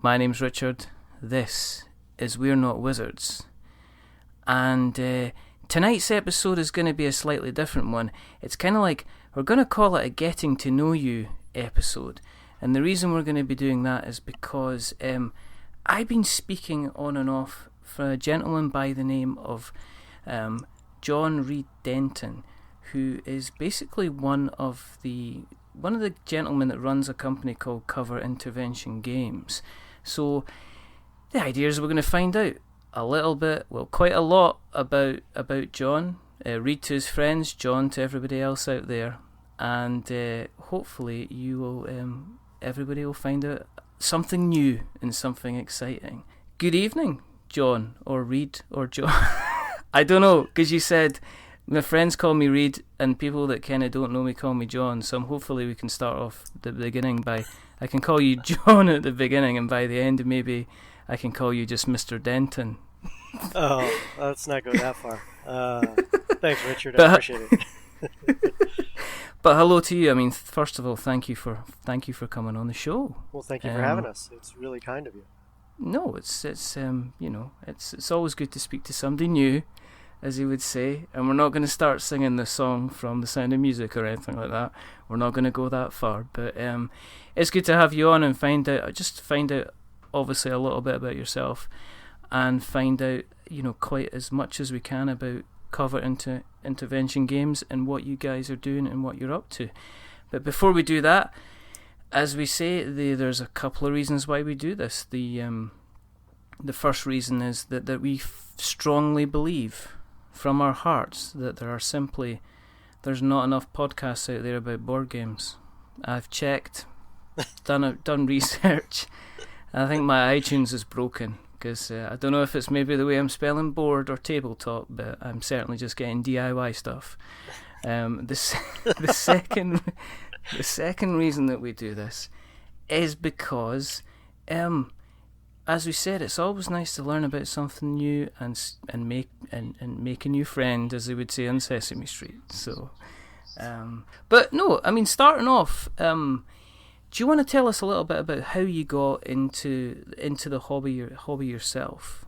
My name's Richard. This is We're Not Wizards. And tonight's episode is going to be a slightly different one. It's kind of like, we're going to call it a getting to know you episode. And the reason we're going to be doing that is because I've been speaking on and off for a gentleman by the name of John Reid Denton, who is basically one of the gentlemen that runs a company called Covert Intervention Games. So the idea is we're going to find out a little bit, well, quite a lot about John. Reid to his friends, John to everybody else out there, and hopefully you will, everybody will find out something new and something exciting. Good evening, John, or Reid, or John. I don't know, because you said my friends call me Reid, and people that kind of don't know me call me John. So hopefully we can start off the beginning by, I can call you John at the beginning, and by the end maybe I can call you just Mr. Denton. Oh, let's not go that far. Thanks, Richard. I appreciate it. But hello to you. I mean, first of all, thank you for coming on the show. Well, thank you for having us. It's really kind of you. No, it's always good to speak to somebody new, as he would say. And we're not going to start singing the song from The Sound of Music or anything like that. We're not going to go that far. But it's good to have you on and find out obviously a little bit about yourself, and find out, quite as much as we can about Covert Intervention Games and what you guys are doing and what you're up to. But before we do that, as we say, there's a couple of reasons why we do this. The first reason is that we strongly believe from our hearts that there's not enough podcasts out there about board games. I've checked, done research. I think my iTunes is broken, because I don't know if it's maybe the way I'm spelling board or tabletop, but I'm certainly just getting DIY stuff. The second reason that we do this is because, as we said, it's always nice to learn about something new and make a new friend, as they would say on Sesame Street. So, but no, I mean, starting off, do you want to tell us a little bit about how you got into the hobby yourself?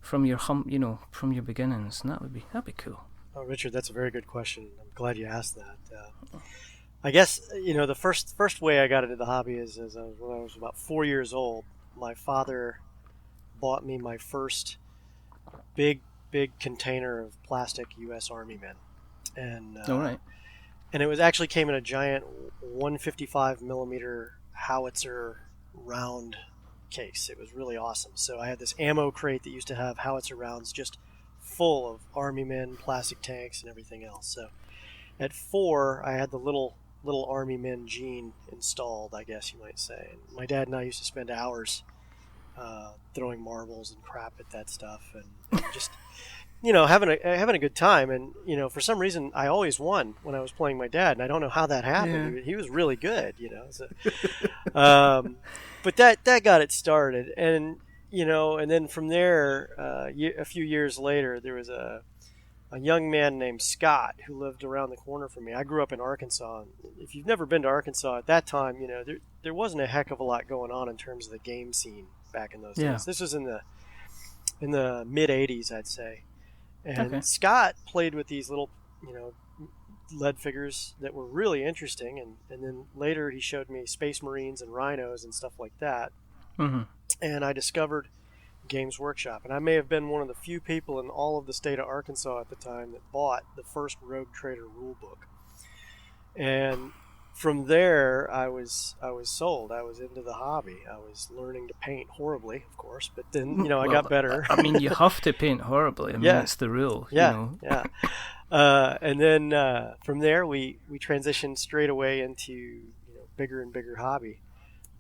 From your from your beginnings, and that'd be cool. Oh, Richard, that's a very good question. I'm glad you asked that. I guess the first way I got into the hobby is when I was about 4 years old. My father bought me my first big container of plastic U.S. Army men, and all right. And it actually came in a giant 155 millimeter howitzer round case. It was really awesome. So I had this ammo crate that used to have howitzer rounds just full of Army men, plastic tanks, and everything else. So at 4, I had the little Army men gene installed, I guess you might say. And my dad and I used to spend hours throwing marbles and crap at that stuff, and just having a good time. And for some reason I always won when I was playing my dad, and I don't know how that happened. Yeah. He was really good, So, but that got it started, and and then from there, a few years later, there was a young man named Scott who lived around the corner from me. I grew up in Arkansas. And if you've never been to Arkansas at that time, there wasn't a heck of a lot going on in terms of the game scene back in those days. This was in the mid '80s, I'd say. And okay. Scott played with these little, lead figures that were really interesting. And then later he showed me Space Marines and Rhinos and stuff like that. Mm-hmm. And I discovered Games Workshop. And I may have been one of the few people in all of the state of Arkansas at the time that bought the first Rogue Trader rule book. And from there, I was sold. I was into the hobby. I was learning to paint horribly, of course, but then I got better. I mean, you have to paint horribly. I mean, that's the rule. Yeah, yeah. And then from there, we transitioned straight away into bigger and bigger hobby.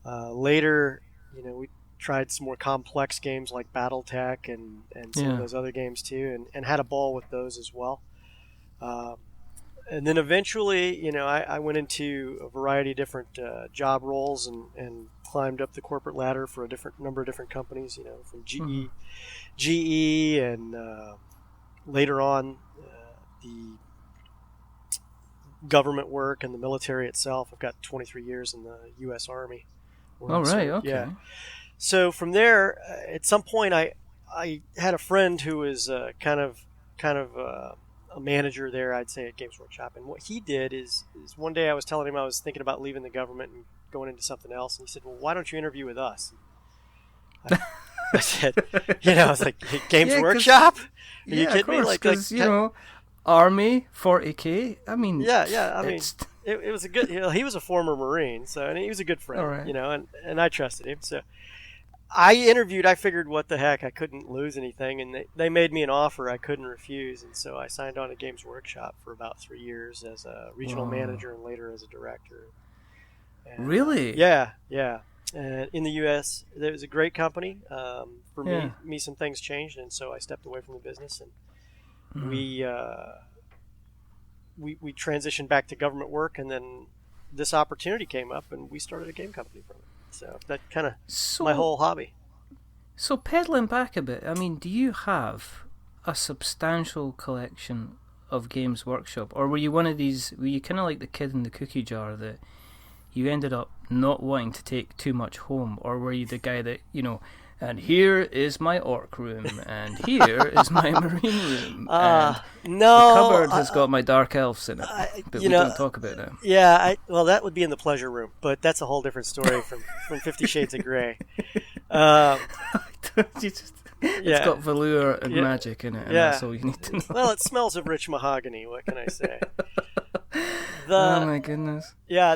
Later, we tried some more complex games like BattleTech and some of those other games too, and had a ball with those as well. And then eventually, I went into a variety of different job roles and climbed up the corporate ladder for a number of different companies, from GE, and later on the government work and the military itself. I've got 23 years in the U.S. Army, Oh, right, okay. Yeah. So from there, at some point, I had a friend who was kind of a manager there, I'd say, at Games Workshop. And what he did is one day I was telling him I was thinking about leaving the government and going into something else. And he said, well, why don't you interview with us? I said, I was like, Games Workshop? Are you kidding me? Because, Army, 40K. I mean, I mean, it was a good. He was a former Marine, and he was a good friend. Right. And I trusted him. So I interviewed. I figured, what the heck, I couldn't lose anything, and they made me an offer I couldn't refuse, and so I signed on to Games Workshop for about 3 years as a regional manager and later as a director. And, really? Yeah. And in the U.S., it was a great company. For me, some things changed, and so I stepped away from the business, and we transitioned back to government work, and then this opportunity came up, and we started a game company from it. So that kind of my whole hobby. So pedaling back a bit, I mean, do you have a substantial collection of Games Workshop, or were you one of these? Were you kind of like the kid in the cookie jar that you ended up not wanting to take too much home, or were you the guy that and here is my orc room, and here is my marine room, and no, the cupboard has got my dark elves in it, but we don't talk about that. Yeah, well, that would be in the pleasure room, but that's a whole different story from 50 Shades of Grey. It's got velour and magic in it, and that's all you need to know. Well, it smells of rich mahogany. What can I say? Oh my goodness. Yeah,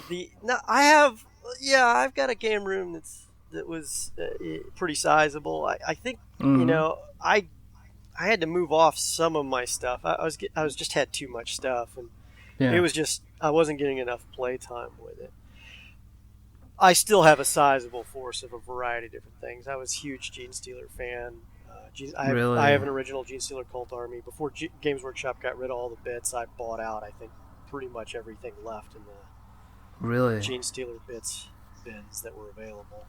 I've got a game room that was pretty sizable. I think I had to move off some of my stuff. I was just had too much stuff, and it was just I wasn't getting enough playtime with it. I still have a sizable force of a variety of different things. I was a huge Gene Stealer fan. I have an original Gene Stealer Cult Army. Before Games Workshop got rid of all the bits, I bought out, I think, pretty much everything left in the Gene Stealer bits bins that were available.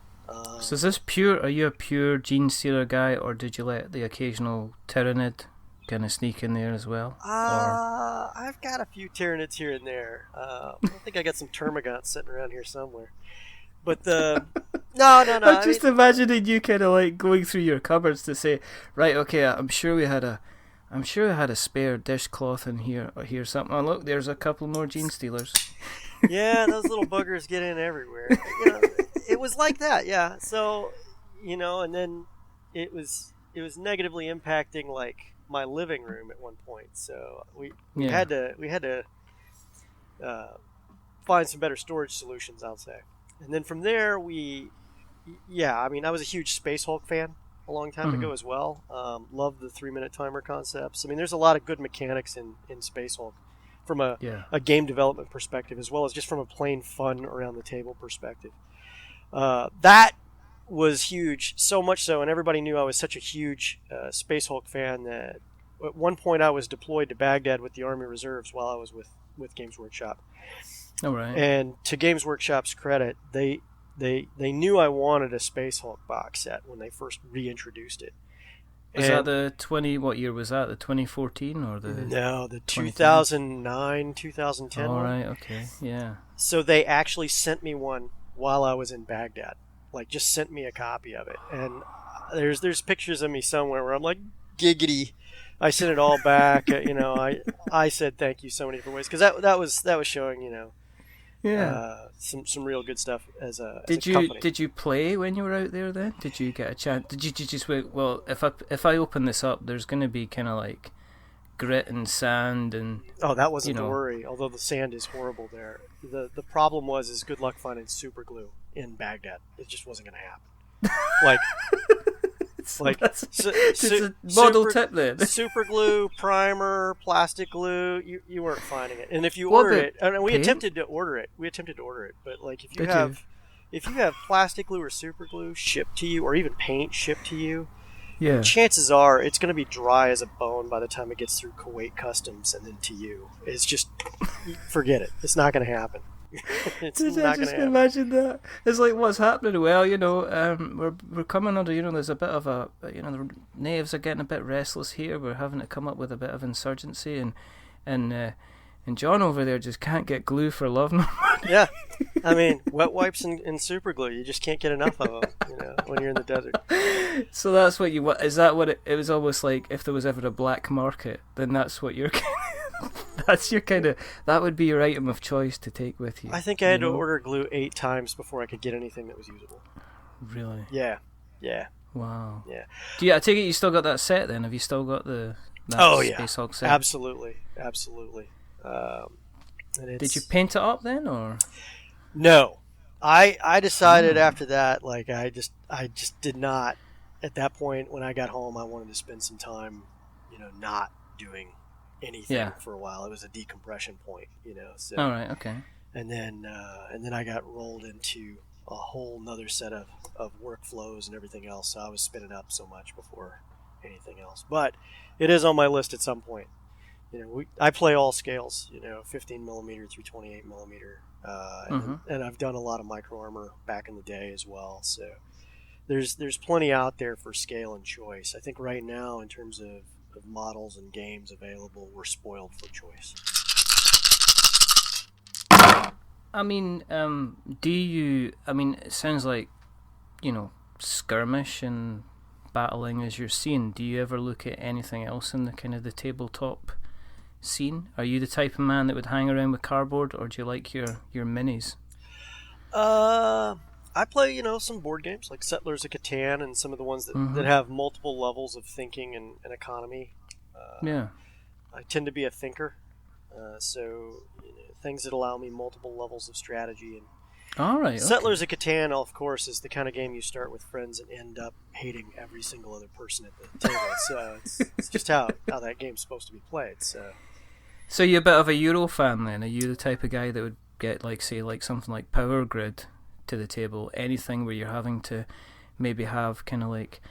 So is this pure? Are you a pure Gene Stealer guy, or did you let the occasional Tyranid kind of sneak in there as well? I've got a few Tyranids here and there. I think I got some Termagants sitting around here somewhere. But no. I'm just imagining you kind of like going through your cupboards to say, right, okay, I'm sure we had a spare dishcloth in here, or here something. Oh, look, there's a couple more Gene Stealers. Yeah, those little buggers get in everywhere. It was like that, yeah. So, and then it was negatively impacting like my living room at one point. So we had to find some better storage solutions, I'll say. And then from there, I was a huge Space Hulk fan a long time ago as well. Loved the 3-minute timer concepts. I mean, there's a lot of good mechanics in Space Hulk from a game development perspective, as well as just from a plain fun around the table perspective. That was huge, so much so, and everybody knew I was such a huge Space Hulk fan that at one point I was deployed to Baghdad with the Army Reserves while I was with Games Workshop. All right. And to Games Workshop's credit, they knew I wanted a Space Hulk box set when they first reintroduced it. Was that what year was that? The 2014 or the... No, the 2009, 2010 All right, okay, yeah. So they actually sent me one while I was in Baghdad. Like, just sent me a copy of it. And there's pictures of me somewhere where I'm like, giggity. I sent it all back. I said thank you so many different ways. Because that was showing, some real good stuff as a company. Did you play when you were out there then? Did you get a chance? Did you just wait? Well, if I open this up, there's going to be kind of like grit and sand and... Oh, that wasn't the worry, although the sand is horrible there. The problem was good luck finding super glue in Baghdad. It just wasn't going to happen. It's a model tip then. Super glue, primer, plastic glue, you weren't finding it. And if you order it, and we attempted to order it, but like if you have plastic glue or super glue shipped to you, or even paint shipped to you, chances are it's going to be dry as a bone by the time it gets through Kuwait customs and then to you. It's just, forget it. It's not going to happen. It's not going to happen. I just imagine that. It's like, what's happening? Well, we're coming under, there's a bit of a, the natives are getting a bit restless here. We're having to come up with a bit of insurgency and And John over there just can't get glue for love nor money. Yeah, I mean, wet wipes and super glue. You just can't get enough of them, when you're in the desert. So that's what you. Is that what it was? Almost like if there was ever a black market, then that's what you're. That's your kind of. That would be your item of choice to take with you. I think I had to order glue 8 times before I could get anything that was usable. Really? Yeah. Wow. Yeah. I take it you still got that set then? Have you still got that Space Hulk set? Absolutely. Did you paint it up then, or? No, I decided after that, like I just did not. At that point, when I got home, I wanted to spend some time, not doing anything for a while. It was a decompression point, So. All right. Okay. And then I got rolled into a whole nother set of workflows and everything else. So I was spinning up so much before anything else. But it is on my list at some point. I play all scales, 15 millimeter through 28 millimeter, and I've done a lot of micro armor back in the day as well. So there's plenty out there for scale and choice. I think right now, in terms of models and games available, we're spoiled for choice. I mean, it sounds like, skirmish and battling is your scene. Do you ever look at anything else in the kind of the tabletop scene? Are you the type of man that would hang around with cardboard, or do you like your minis? I play, some board games like Settlers of Catan and some of the ones that have multiple levels of thinking and economy. I tend to be a thinker, so things that allow me multiple levels of strategy. And all right, Settlers of Catan, of course, is the kind of game you start with friends and end up hating every single other person at the table. So it's just how that game's supposed to be played. So you're a bit of a Euro fan then? Are you the type of guy that would get, something like Power Grid to the table? Anything where you're having to maybe have kind of like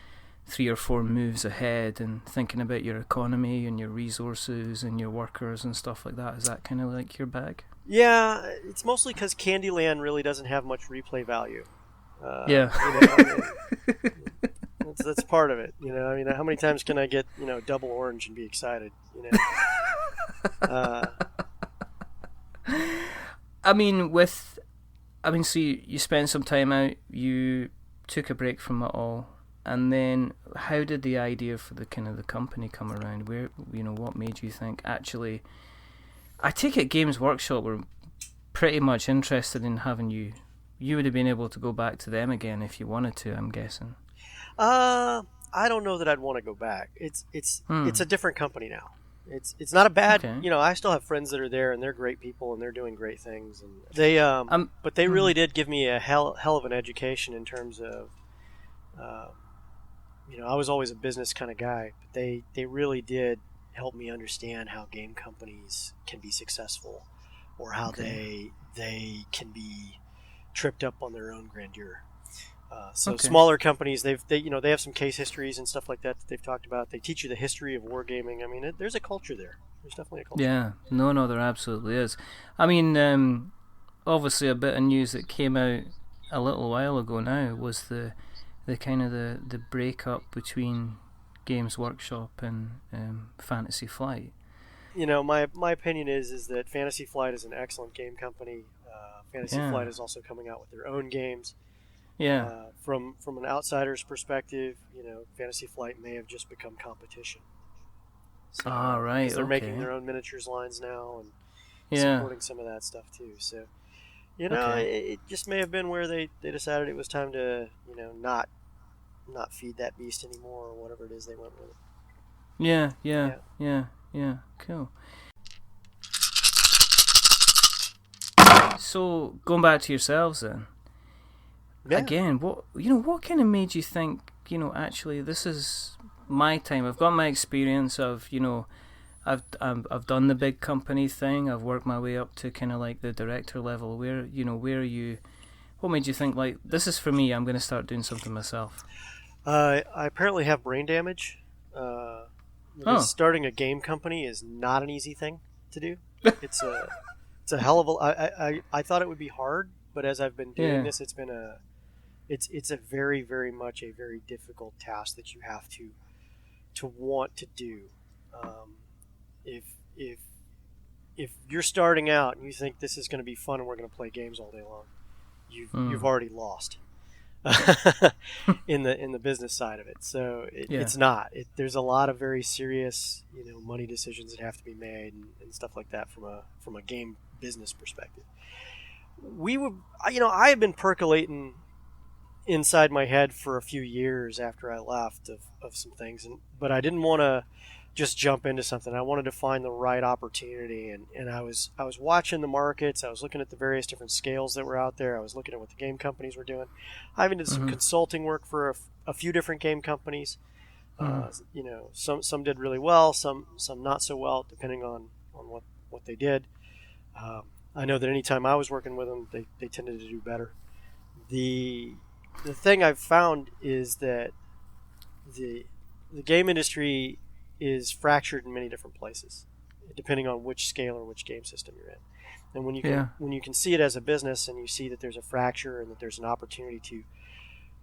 3 or 4 moves ahead and thinking about your economy and your resources and your workers and stuff like that? Is that kind of like your bag? Yeah, it's mostly because Candyland really doesn't have much replay value. That's part of it. How many times can I get double orange and be excited? So you spent some time out. You took a break from it all, and then how did the idea for the company come around? Where what made you think actually? I take it Games Workshop were pretty much interested in having you. You would have been able to go back to them again if you wanted to, I'm guessing. I don't know that I'd want to go back. It's a different company now. It's not a bad. Okay. I still have friends that are there, and they're great people, and they're doing great things. And they but they really did give me a hell of an education in terms of. I was always a business kind of guy, but they really did help me understand how game companies can be successful, or how they can be tripped up on their own grandeur. Smaller companies, they have some case histories and stuff like that they've talked about. They teach you the history of wargaming. I mean, there's a culture there. There's definitely a culture. Yeah, no, there absolutely is. I mean, obviously a bit of news that came out a little while ago now was the kind of the breakup between Games Workshop and Fantasy Flight. My opinion is that Fantasy Flight is an excellent game company. Fantasy Flight is also coming out with their own games. Yeah. From an outsider's perspective, Fantasy Flight may have just become competition. So, right. Because they're making their own miniatures lines now and supporting some of that stuff too. So, it just may have been where they decided it was time to, not feed that beast anymore, or whatever it is they went with. Yeah. Cool. So going back to yourselves then. Yeah. Again, what kind of made you think, actually this is my time. I've got my experience of, I've done the big company thing. I've worked my way up to kind of like the director level. Where are you? What made you think like this is for me? I'm going to start doing something myself. I apparently have brain damage. Starting a game company is not an easy thing to do. It's a hell of a. I thought it would be hard, but as I've been doing this, it's been it's a very, very much a very difficult task that you have to want to do. If if you're starting out and you think this is going to be fun and we're going to play games all day long, you've already lost in the business side of it. So it's not. There's a lot of very serious, money decisions that have to be made and stuff like that from a game business perspective. I had been percolating inside my head for a few years after I left of some things, but I didn't want to just jump into something. I wanted to find the right opportunity, and I was watching the markets. I was looking at the various different scales that were out there. I was looking at what the game companies were doing. I even did some consulting work for a few different game companies. Some did really well, some not so well, depending on what they did. I know that anytime I was working with them, they tended to do better. The thing I've found is that the game industry is fractured in many different places, depending on which scale or which game system you're in. And when you can see it as a business and you see that there's a fracture and that there's an opportunity to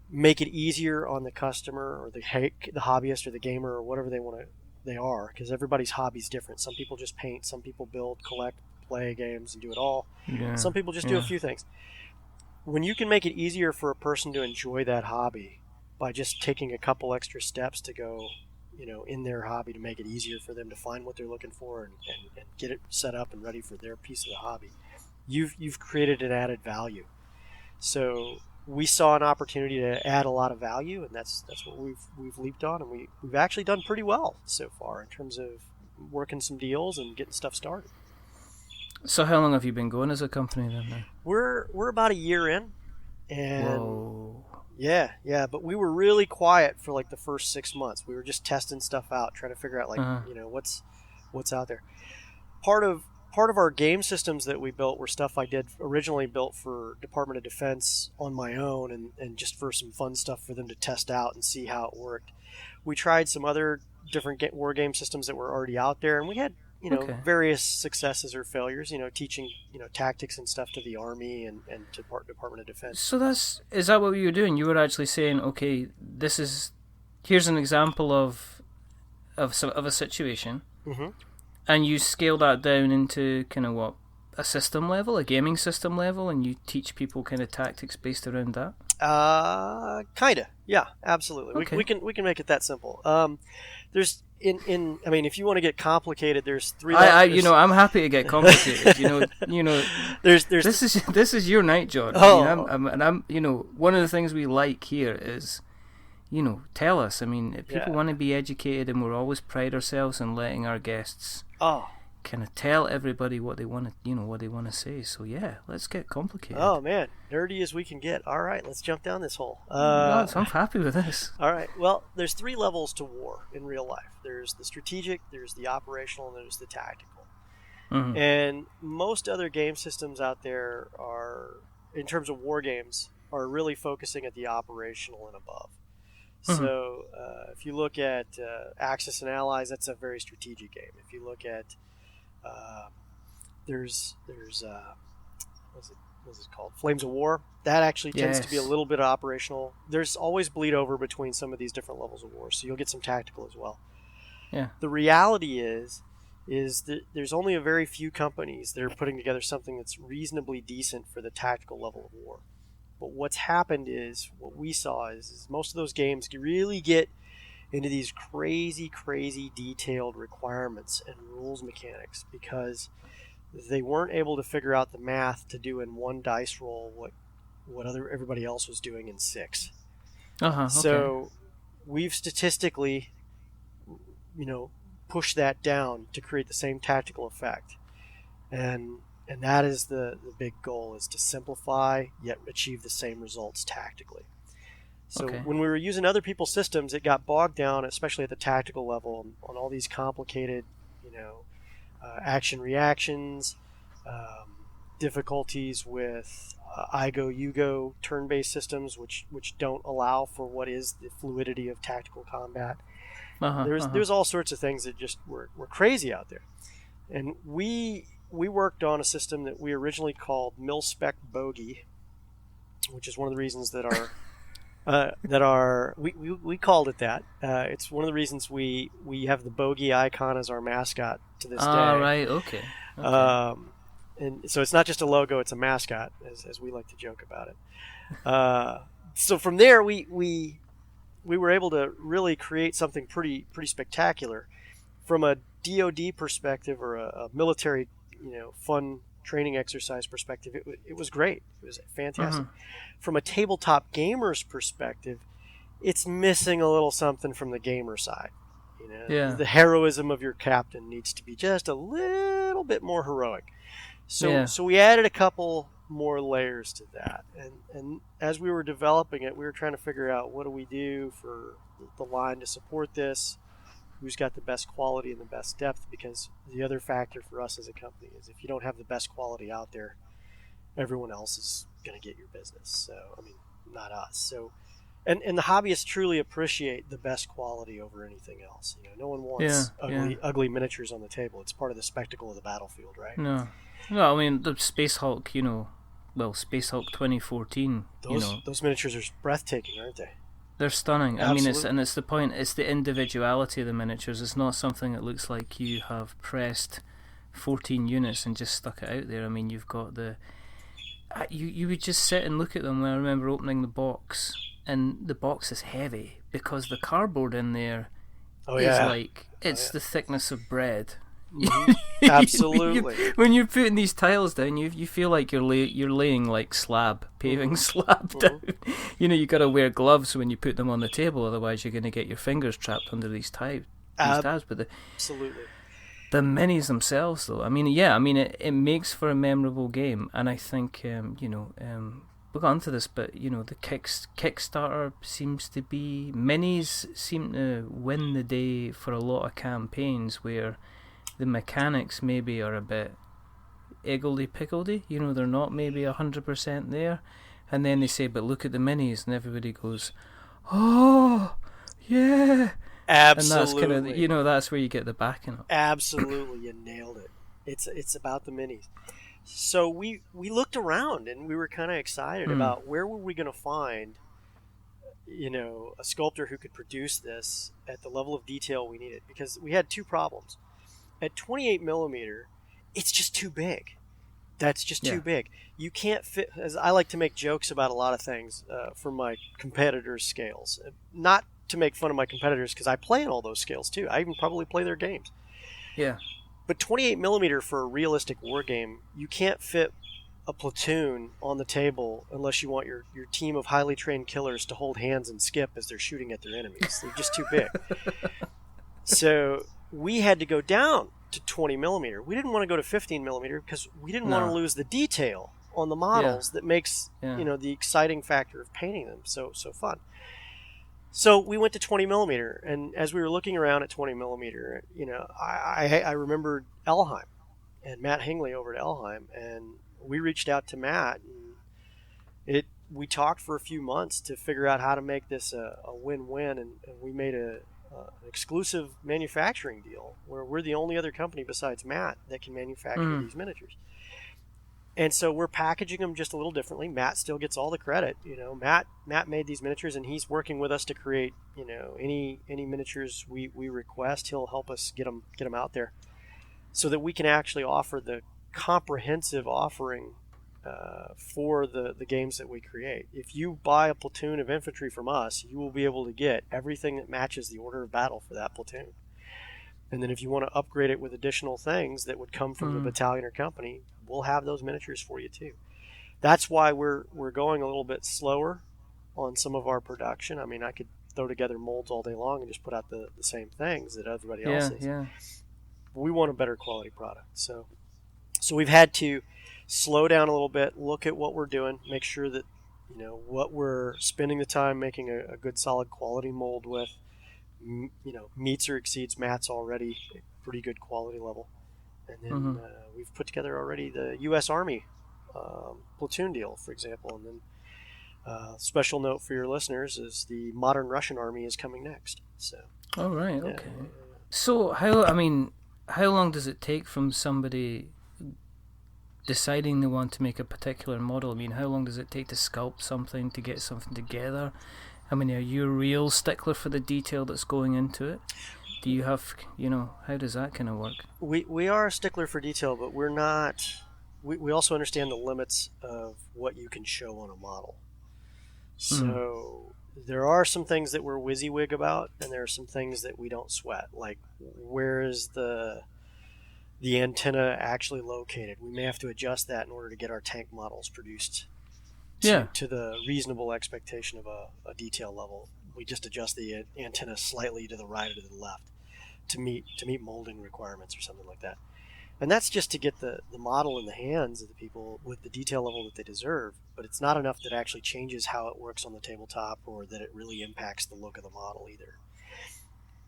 make it easier on the customer or the hobbyist or the gamer or whatever they are, because everybody's hobby's different. Some people just paint, some people build, collect, play games and do it all. Some people just do a few things. When you can make it easier for a person to enjoy that hobby by just taking a couple extra steps to go, in their hobby, to make it easier for them to find what they're looking for and get it set up and ready for their piece of the hobby, you've created an added value. So we saw an opportunity to add a lot of value, and that's what we've leaped on, and we've actually done pretty well so far in terms of working some deals and getting stuff started. So how long have you been going as a company then? Now? We're about a year in, and whoa. Yeah, but we were really quiet for like the first 6 months. We were just testing stuff out, trying to figure out what's out there. Part of our game systems that we built were stuff I did originally built for Department of Defense on my own, and just for some fun stuff for them to test out and see how it worked. We tried some other different war game systems that were already out there, and we had various successes or failures, teaching, tactics and stuff to the Army and to Department of Defense. So is that what you were doing? You were actually saying, okay, here's an example of a situation, and you scale that down into kind of what, a system level, a gaming system level, and you teach people kind of tactics based around that? Kinda, yeah, absolutely. Okay. We can make it that simple. There's if you want to get complicated, there's three. I'm happy to get complicated. This is your night, John. Oh. I'm one of the things we like here is, tell us. If people want to be educated, and we're always pride ourselves in letting our guests kind of tell everybody what they want to say. So yeah, let's get complicated. Oh man, nerdy as we can get. All right, let's jump down this hole. I'm happy with this. All right, well, there's 3 levels to war in real life. There's the strategic, there's the operational, and there's the tactical. Mm-hmm. And most other game systems out there are, in terms of war games, are really focusing at the operational and above. Mm-hmm. So if you look at Axis and Allies, that's a very strategic game. If you look at there's what's it called? Flames of War. That actually tends to be a little bit operational. There's always bleed over between some of these different levels of war, so you'll get some tactical as well. Yeah. The reality is that there's only a very few companies that are putting together something that's reasonably decent for the tactical level of war. But what's happened is, what we saw is most of those games really get into these crazy detailed requirements and rules mechanics because they weren't able to figure out the math to do in one dice roll what everybody else was doing in 6. So we've statistically pushed that down to create the same tactical effect, and that is the big goal, is to simplify yet achieve the same results tactically. So when we were using other people's systems, it got bogged down, especially at the tactical level, on all these complicated, action reactions, difficulties with I go, you go turn-based systems, which don't allow for what is the fluidity of tactical combat. There's all sorts of things that just were crazy out there. And we worked on a system that we originally called Mil-Spec Bogey, which is one of the reasons that we called it that. It's one of the reasons we have the bogey icon as our mascot to this day. Right, okay. Okay. And so it's not just a logo; it's a mascot, as we like to joke about it. So from there, we were able to really create something pretty spectacular from a DoD perspective, or a military, fun training exercise perspective. It was great. It was fantastic. From a tabletop gamer's perspective, it's missing a little something from the gamer side. The heroism of your captain needs to be just a little bit more heroic. So we added a couple more layers to that, and as we were developing it, we were trying to figure out, what do we do for the line to support this, who's got the best quality and the best depth, because the other factor for us as a company is, if you don't have the best quality out there, everyone else is going to get your business. So not us. So and the hobbyists truly appreciate the best quality over anything else. No one wants ugly miniatures on the table. It's part of the spectacle of the battlefield, right? No, the Space Hulk, Space Hulk 2014. Those miniatures are breathtaking, aren't they? They're stunning. Absolutely. It's the point. It's the individuality of the miniatures. It's not something that looks like you have pressed 14 units and just stuck it out there. You've got the. You would just sit and look at them. I remember opening the box, and the box is heavy because the cardboard in there is the thickness of bread. Mm-hmm. Absolutely. When you're putting these tiles down, you feel like you're laying like paving slab down. You got to wear gloves when you put them on the table, otherwise you're going to get your fingers trapped under these tabs. But absolutely. The minis themselves, though, it makes for a memorable game, and I think we'll go on to this, but the Kickstarter minis seem to win the day for a lot of campaigns where the mechanics maybe are a bit higgledy-piggledy, they're not maybe 100% there, and then they say, but look at the minis, and everybody goes, oh, yeah. Absolutely. And that's kind of, that's where you get the backing up. Absolutely, you nailed it. It's about the minis. So we looked around, and we were kind of excited about where were we going to find, a sculptor who could produce this at the level of detail we needed, because we had two problems. At 28 millimeter, it's just too big. That's just too big. You can't fit, as I like to make jokes about a lot of things for my competitors' scales. Not to make fun of my competitors, because I play in all those scales too. I even probably play their games. Yeah. But 28 millimeter for a realistic war game, you can't fit a platoon on the table unless you want your team of highly trained killers to hold hands and skip as they're shooting at their enemies. They're just too big. So we had to go down to 20 millimeter. We didn't want to go to 15 millimeter because we didn't want to lose the detail on the models that makes the exciting factor of painting them so fun. So we went to 20 millimeter, and as we were looking around at 20 millimeter, I remembered Elheim and Matt Hingley over at Elheim, and we reached out to Matt, and we talked for a few months to figure out how to make this a win-win, and we made an exclusive manufacturing deal where we're the only other company besides Matt that can manufacture these miniatures. And so we're packaging them just a little differently. Matt still gets all the credit. Matt made these miniatures, and he's working with us to create, any miniatures we request. He'll help us get them out there, so that we can actually offer the comprehensive offering for the games that we create. If you buy a platoon of infantry from us, you will be able to get everything that matches the order of battle for that platoon. And then if you want to upgrade it with additional things that would come from the battalion or company, we'll have those miniatures for you too. That's why we're going a little bit slower on some of our production. I could throw together molds all day long and just put out the same things that everybody else is. Yeah. We want a better quality product. So we've had to slow down a little bit, look at what we're doing, make sure that what we're spending the time making a good solid quality mold with meets or exceeds Matt's already pretty good quality level. And then we've put together already the U.S. Army platoon deal, for example. And then special note for your listeners is the modern Russian army is coming next. So. Oh, right. Okay. So how long does it take from somebody deciding they want to make a particular model? How long does it take to sculpt something, to get something together? Are you a real stickler for the detail that's going into it? do you have, how does that kind of work? We are a stickler for detail, but we're not. We also understand the limits of what you can show on a model. So there are some things that we're WYSIWYG about, and there are some things that we don't sweat. Like, where is the antenna actually located? We may have to adjust that in order to get our tank models produced to the reasonable expectation of a detail level. We just adjust the antenna slightly to the right or to the left to meet molding requirements or something like that. And that's just to get the model in the hands of the people with the detail level that they deserve, but it's not enough that actually changes how it works on the tabletop or that it really impacts the look of the model either.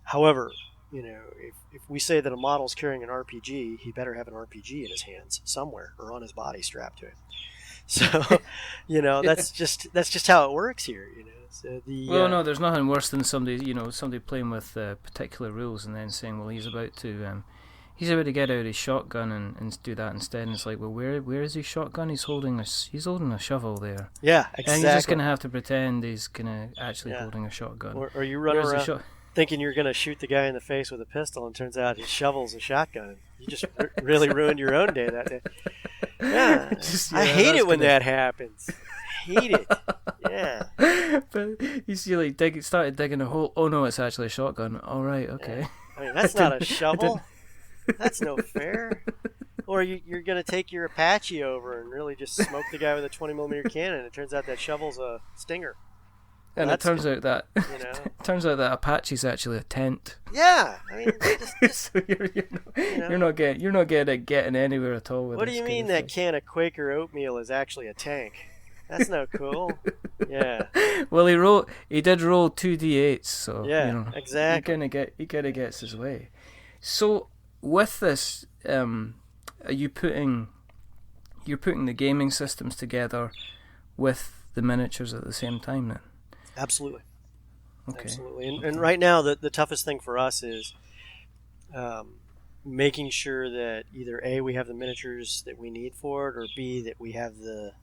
However, if we say that a model's carrying an RPG, he better have an RPG in his hands somewhere or on his body strapped to him. So, that's just how it works here. So no, there's nothing worse than somebody playing with particular rules and then saying, well, he's about to get out his shotgun and do that instead. And it's like, well, where is his shotgun? He's holding a shovel there. Yeah, exactly. And he's just gonna have to pretend he's actually holding a shotgun. Or you run around thinking you're gonna shoot the guy in the face with a pistol, and turns out his shovel's a shotgun. You just really ruined your own day that day. Yeah, I hate it when that happens. I hate it. Yeah. But you see, started digging a hole. Oh no, it's actually a shotgun. All right, okay. Yeah. I mean, that's not a shovel. That's no fair. Or you're going to take your Apache over and really just smoke the guy with a 20mm cannon. It turns out that shovel's a stinger. And it turns out that Apache's actually a tent. Yeah, I mean, so you're not getting anywhere at all with. What do you mean that can of Quaker oatmeal is actually a tank? That's no cool. Yeah. Well, he did roll 2d8s, so yeah, exactly. He kind of gets his way. So with this, you're putting the gaming systems together with the miniatures at the same time, then? Absolutely. Okay. Absolutely. And right now, the toughest thing for us is making sure that either A, we have the miniatures that we need for it, or B, that we have the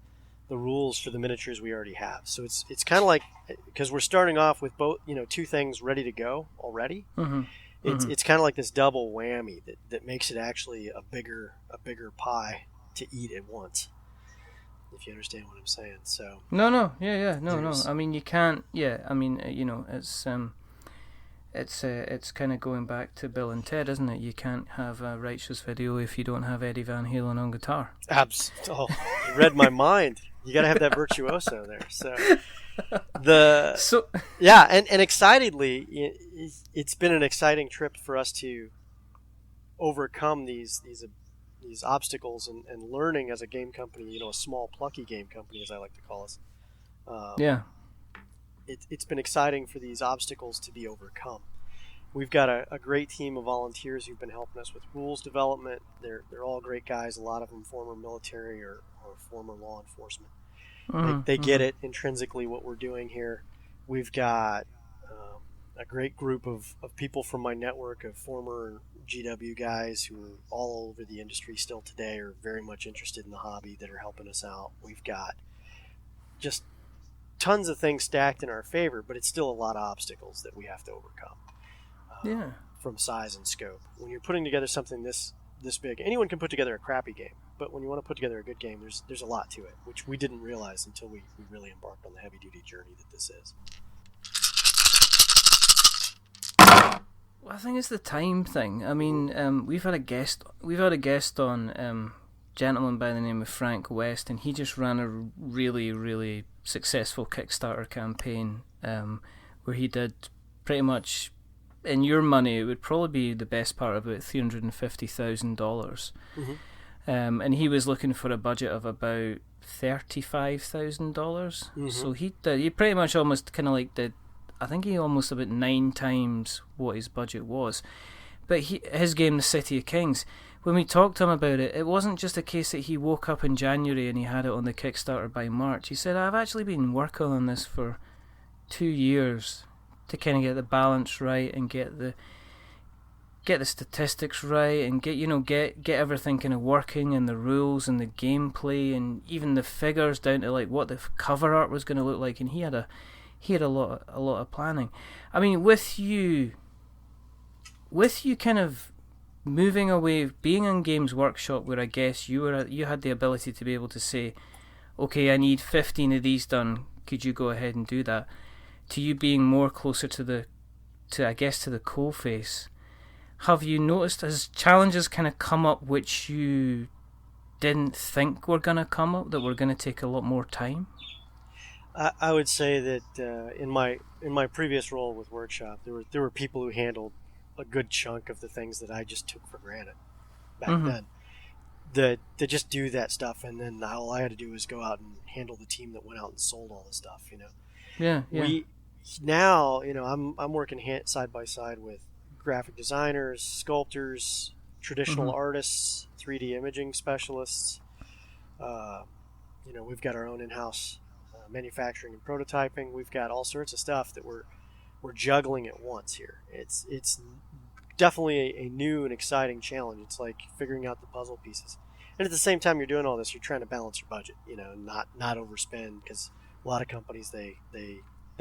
rules for the miniatures we already have. So it's kind of like, because we're starting off with both, two things ready to go already. Mm-hmm. It's kind of like this double whammy that makes it actually a bigger pie to eat at once. If you understand what I'm saying. So no. I mean, you can't. Yeah, I mean, it's kind of going back to Bill and Ted, isn't it? You can't have a Righteous video if you don't have Eddie Van Halen on guitar. You read my mind. You got to have that virtuoso there. And excitedly, it's been an exciting trip for us to overcome these obstacles and learning as a game company, a small plucky game company, as I like to call us. It's been exciting for these obstacles to be overcome. We've got a great team of volunteers who've been helping us with rules development. They're all great guys. A lot of them former military or former law enforcement. They get it intrinsically what we're doing here. We've got a great group of people from my network of former GW guys who are all over the industry still today, are very much interested in the hobby, that are helping us out. We've got just tons of things stacked in our favor, but it's still a lot of obstacles that we have to overcome. From size and scope. When you're putting together something this big, anyone can put together a crappy game, but when you want to put together a good game, there's a lot to it, which we didn't realize until we really embarked on the heavy duty journey that this is. Well, I think it's the time thing. I mean, we've had a guest on, gentleman by the name of Frank West, and he just ran a really, really successful Kickstarter campaign where he did pretty much, in your money, it would probably be the best part of about $350,000. Mm-hmm. And he was looking for a budget of about $35,000. Mm-hmm. So he pretty much almost kind of like did, I think he almost about 9 times what his budget was. But his game, The City of Kings, when we talked to him about it, it wasn't just a case that he woke up in January and he had it on the Kickstarter by March. He said, I've actually been working on this for 2 years to kind of get the balance right and get the statistics right and get everything kind of working, and the rules and the gameplay and even the figures down to like what the cover art was going to look like. And he had a lot of planning. I mean, with you with you kind of moving away, being in Games Workshop, where I guess you had the ability to be able to say, okay, I need 15 of these done, could you go ahead and do that, to you being more closer to the coalface, have you noticed as challenges kind of come up which you didn't think were going to come up, that were going to take a lot more time? I would say that in my previous role with Workshop, there were people who handled a good chunk of the things that I just took for granted back then. That just do that stuff, and then all I had to do was go out and handle the team that went out and sold all the stuff. Yeah. Now, I'm working side by side with graphic designers, sculptors, traditional artists, 3D imaging specialists. We've got our own in-house manufacturing and prototyping. We've got all sorts of stuff that we're juggling at once here. It's definitely a new and exciting challenge. It's like figuring out the puzzle pieces. And at the same time you're doing all this, you're trying to balance your budget, not overspend, because a lot of companies, they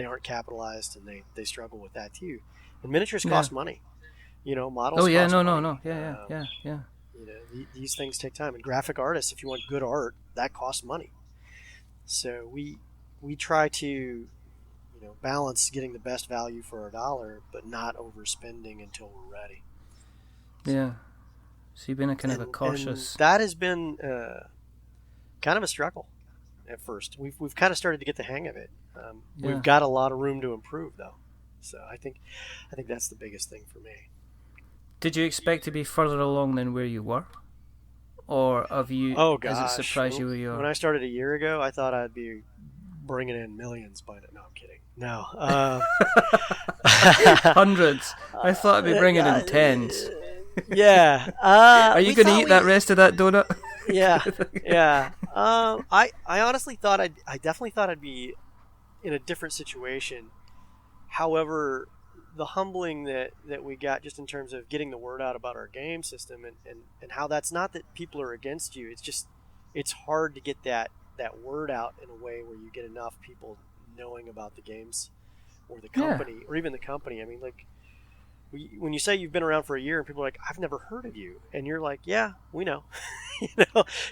aren't capitalized, and they struggle with that too. And miniatures cost money. Models cost money. No. Yeah. These things take time. And graphic artists, if you want good art, that costs money. So we try to balance getting the best value for our dollar, but not overspending until we're ready. Yeah. So you've been a kind of a cautious. And that has been kind of a struggle at first. We've kind of started to get the hang of it. We've got a lot of room to improve, though. So I think that's the biggest thing for me. Did you expect to be further along than where you were? Or have you? Oh gosh! Has it surprised you where you are? When I started a year ago, I thought I'd be bringing in millions by now. No, I'm kidding. No. Hundreds. I thought I'd be bringing in tens. Yeah. Are you going to eat that rest of that donut? Yeah. I honestly thought I definitely thought I'd be in a different situation. However, the humbling that we got just in terms of getting the word out about our game system and how that's not that people are against you. It's just, it's hard to get that word out in a way where you get enough people knowing about the games or the company or even the company. I mean, like when you say you've been around for a year and people are like, I've never heard of you. And you're like, yeah, we know.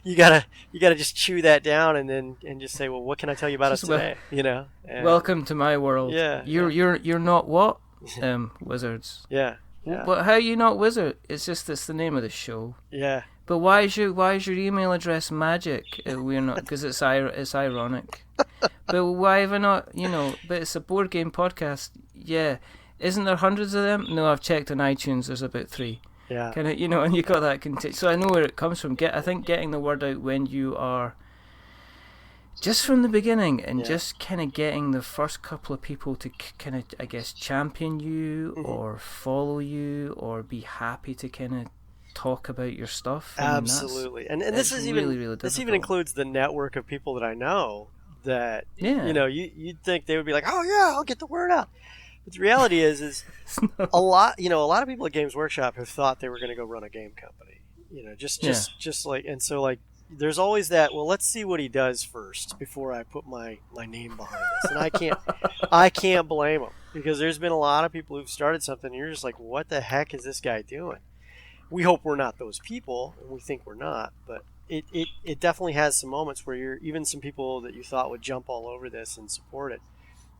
You gotta just chew that down and just say, well, what can I tell you about us today? Welcome to my world. Yeah. You're not what? Wizards. Yeah. But how are you not wizard? It's the name of the show. Yeah. But why is your email address magic? We're not, because it's ironic. But why have I not? But it's a board game podcast. Yeah. Isn't there hundreds of them? No, I've checked on iTunes. There's about 3. Yeah. And you got that. So I know where it comes from. I think getting the word out when you are. Just from the beginning, and just kind of getting the first couple of people to kind of, I guess, champion you or follow you or be happy to kind of talk about your stuff. Absolutely, and this is really, even really this even includes the network of people that I know that you'd think they would be like, oh yeah, I'll get the word out. But the reality is a lot of people at Games Workshop have thought they were going to go run a game company. Just like, and so like. There's always that, well, let's see what he does first before I put my name behind this. And I can't blame him, because there's been a lot of people who've started something and you're just like, what the heck is this guy doing? We hope we're not those people, and we think we're not, but it definitely has some moments where you're even some people that you thought would jump all over this and support it.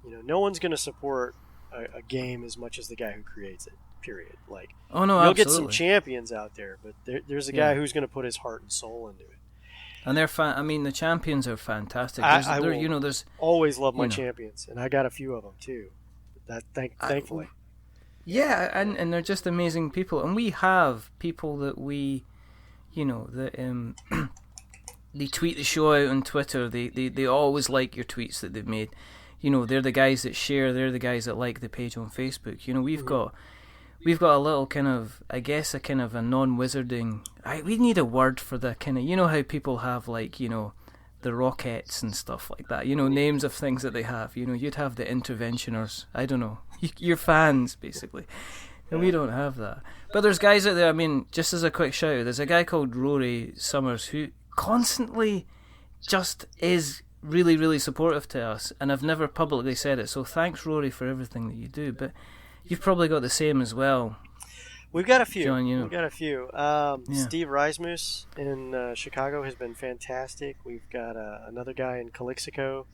No one's going to support a game as much as the guy who creates it. Period. Like, oh no, you'll absolutely. get some champions out there, but there's a guy who's going to put his heart and soul into it. And they're the champions are fantastic. There's always love my champions, and I got a few of them too. Thankfully. Yeah, and they're just amazing people, and we have people that we, that they tweet the show out on Twitter. They always like your tweets that they've made. They're the guys that share. They're the guys that like the page on Facebook. We've got a little kind of, I guess, a kind of a non-wizarding. We need a word for the kind of, how people have like, the Rockets and stuff like that. Names of things that they have. You'd have the Interventioners. I don't know. You're fans, basically. And we don't have that. But there's guys out there, I mean, just as a quick shout out, there's a guy called Rory Summers who constantly just is really, really supportive to us. And I've never publicly said it. So thanks, Rory, for everything that you do. But you've probably got the same as well. We've got a few. John, you know. We've got a few. Steve Reismus in Chicago has been fantastic. We've got another guy in Calixico,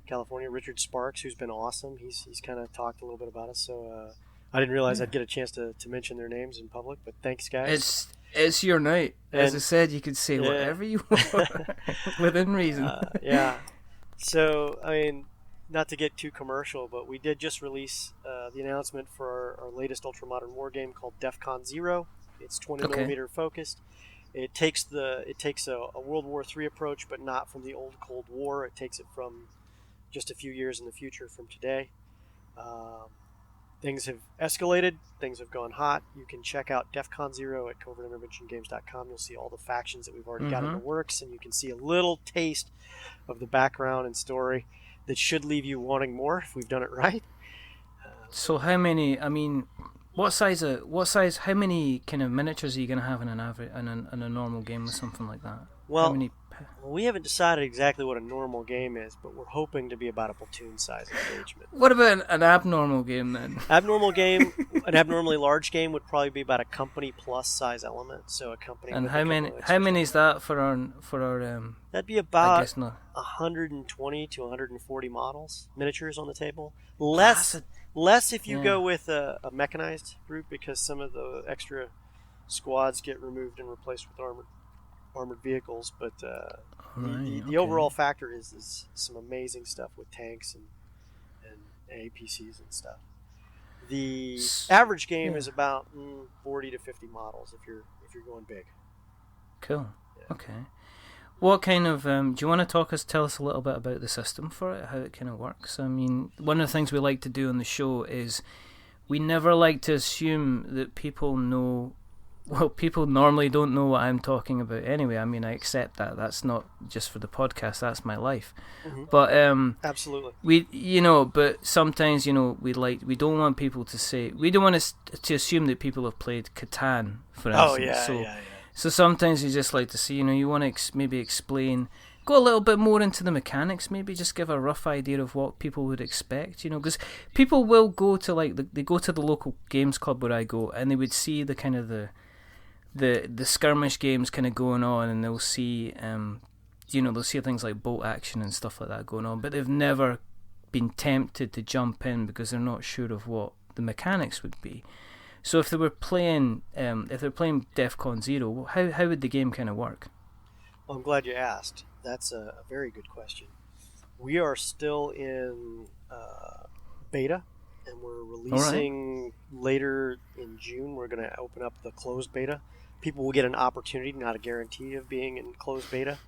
California, Richard Sparks, who's been awesome. He's kind of talked a little bit about us, so I didn't realize I'd get a chance to mention their names in public, but thanks, guys. It's your night. As I said, you could say whatever you want within reason. So, I mean, not to get too commercial, but we did just release the announcement for our latest ultra-modern war game called DEFCON Zero. It's 20 millimeter focused. It takes a World War III approach, but not from the old Cold War. It takes it from just a few years in the future from today. Things have escalated. Things have gone hot. You can check out DEFCON Zero at covertinterventiongames.com. You'll see all the factions that we've already got in the works, and you can see a little taste of the background and story that should leave you wanting more if we've done it right. So how many? I mean, what size? How many kind of miniatures are you going to have in a normal game with something like that? Well, we haven't decided exactly what a normal game is, but we're hoping to be about a platoon size engagement. What about an abnormal game then? An abnormally large game would probably be about a company plus size element. So a company. And how many is that for our? That'd be about 120 to 140 miniatures on the table. Less if you go with a mechanized group, because some of the extra squads get removed and replaced with armored vehicles, but the overall factor is some amazing stuff with tanks and APCs and stuff. The average game is about 40 to 50 models if you're going big. Cool. Yeah. Okay. What kind of do you want to tell us a little bit about the system for it, how it kind of works? I mean, one of the things we like to do on the show is we never like to assume that people know. Well, people normally don't know what I'm talking about anyway. I mean, I accept that. That's not just for the podcast. That's my life. Mm-hmm. But absolutely, but sometimes, we don't want people to say, we don't want to assume that people have played Catan, for instance. So sometimes you just like to see, you want to maybe explain, go a little bit more into the mechanics, maybe just give a rough idea of what people would expect, because people will go to they go to the local games club where I go, and they would see the kind of the skirmish games kind of going on, and they'll see they'll see things like bolt action and stuff like that going on, but they've never been tempted to jump in because they're not sure of what the mechanics would be. So if they were playing DEFCON Zero, how would the game kind of work? Well, I'm glad you asked. That's a very good question. We are still in beta, and we're releasing later in June. We're going to open up the closed beta. People will get an opportunity, not a guarantee, of being in closed beta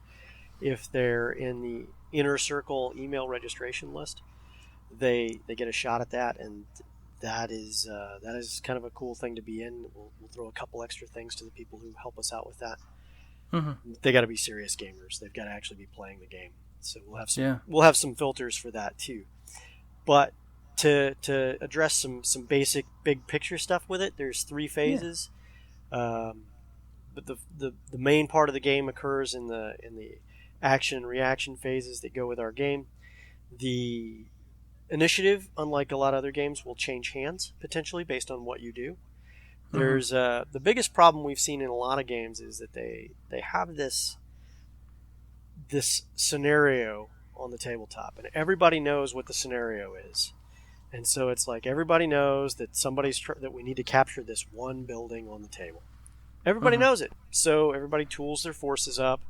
if they're in the inner circle email registration list. They get a shot at that, and that is kind of a cool thing to be in. We'll throw a couple extra things to the people who help us out with that. Mm-hmm. They got to be serious gamers. They've got to actually be playing the game. So we'll have some filters for that too. But to address some basic big picture stuff with it, there's 3 phases. But the main part of the game occurs in the action and reaction phases that go with our game. The initiative, unlike a lot of other games, will change hands potentially based on what you do. Mm-hmm. There's the biggest problem we've seen in a lot of games is that they have this scenario on the tabletop, and everybody knows what the scenario is. And so it's like everybody knows that that we need to capture this one building on the table. Everybody knows it. So everybody tools their forces up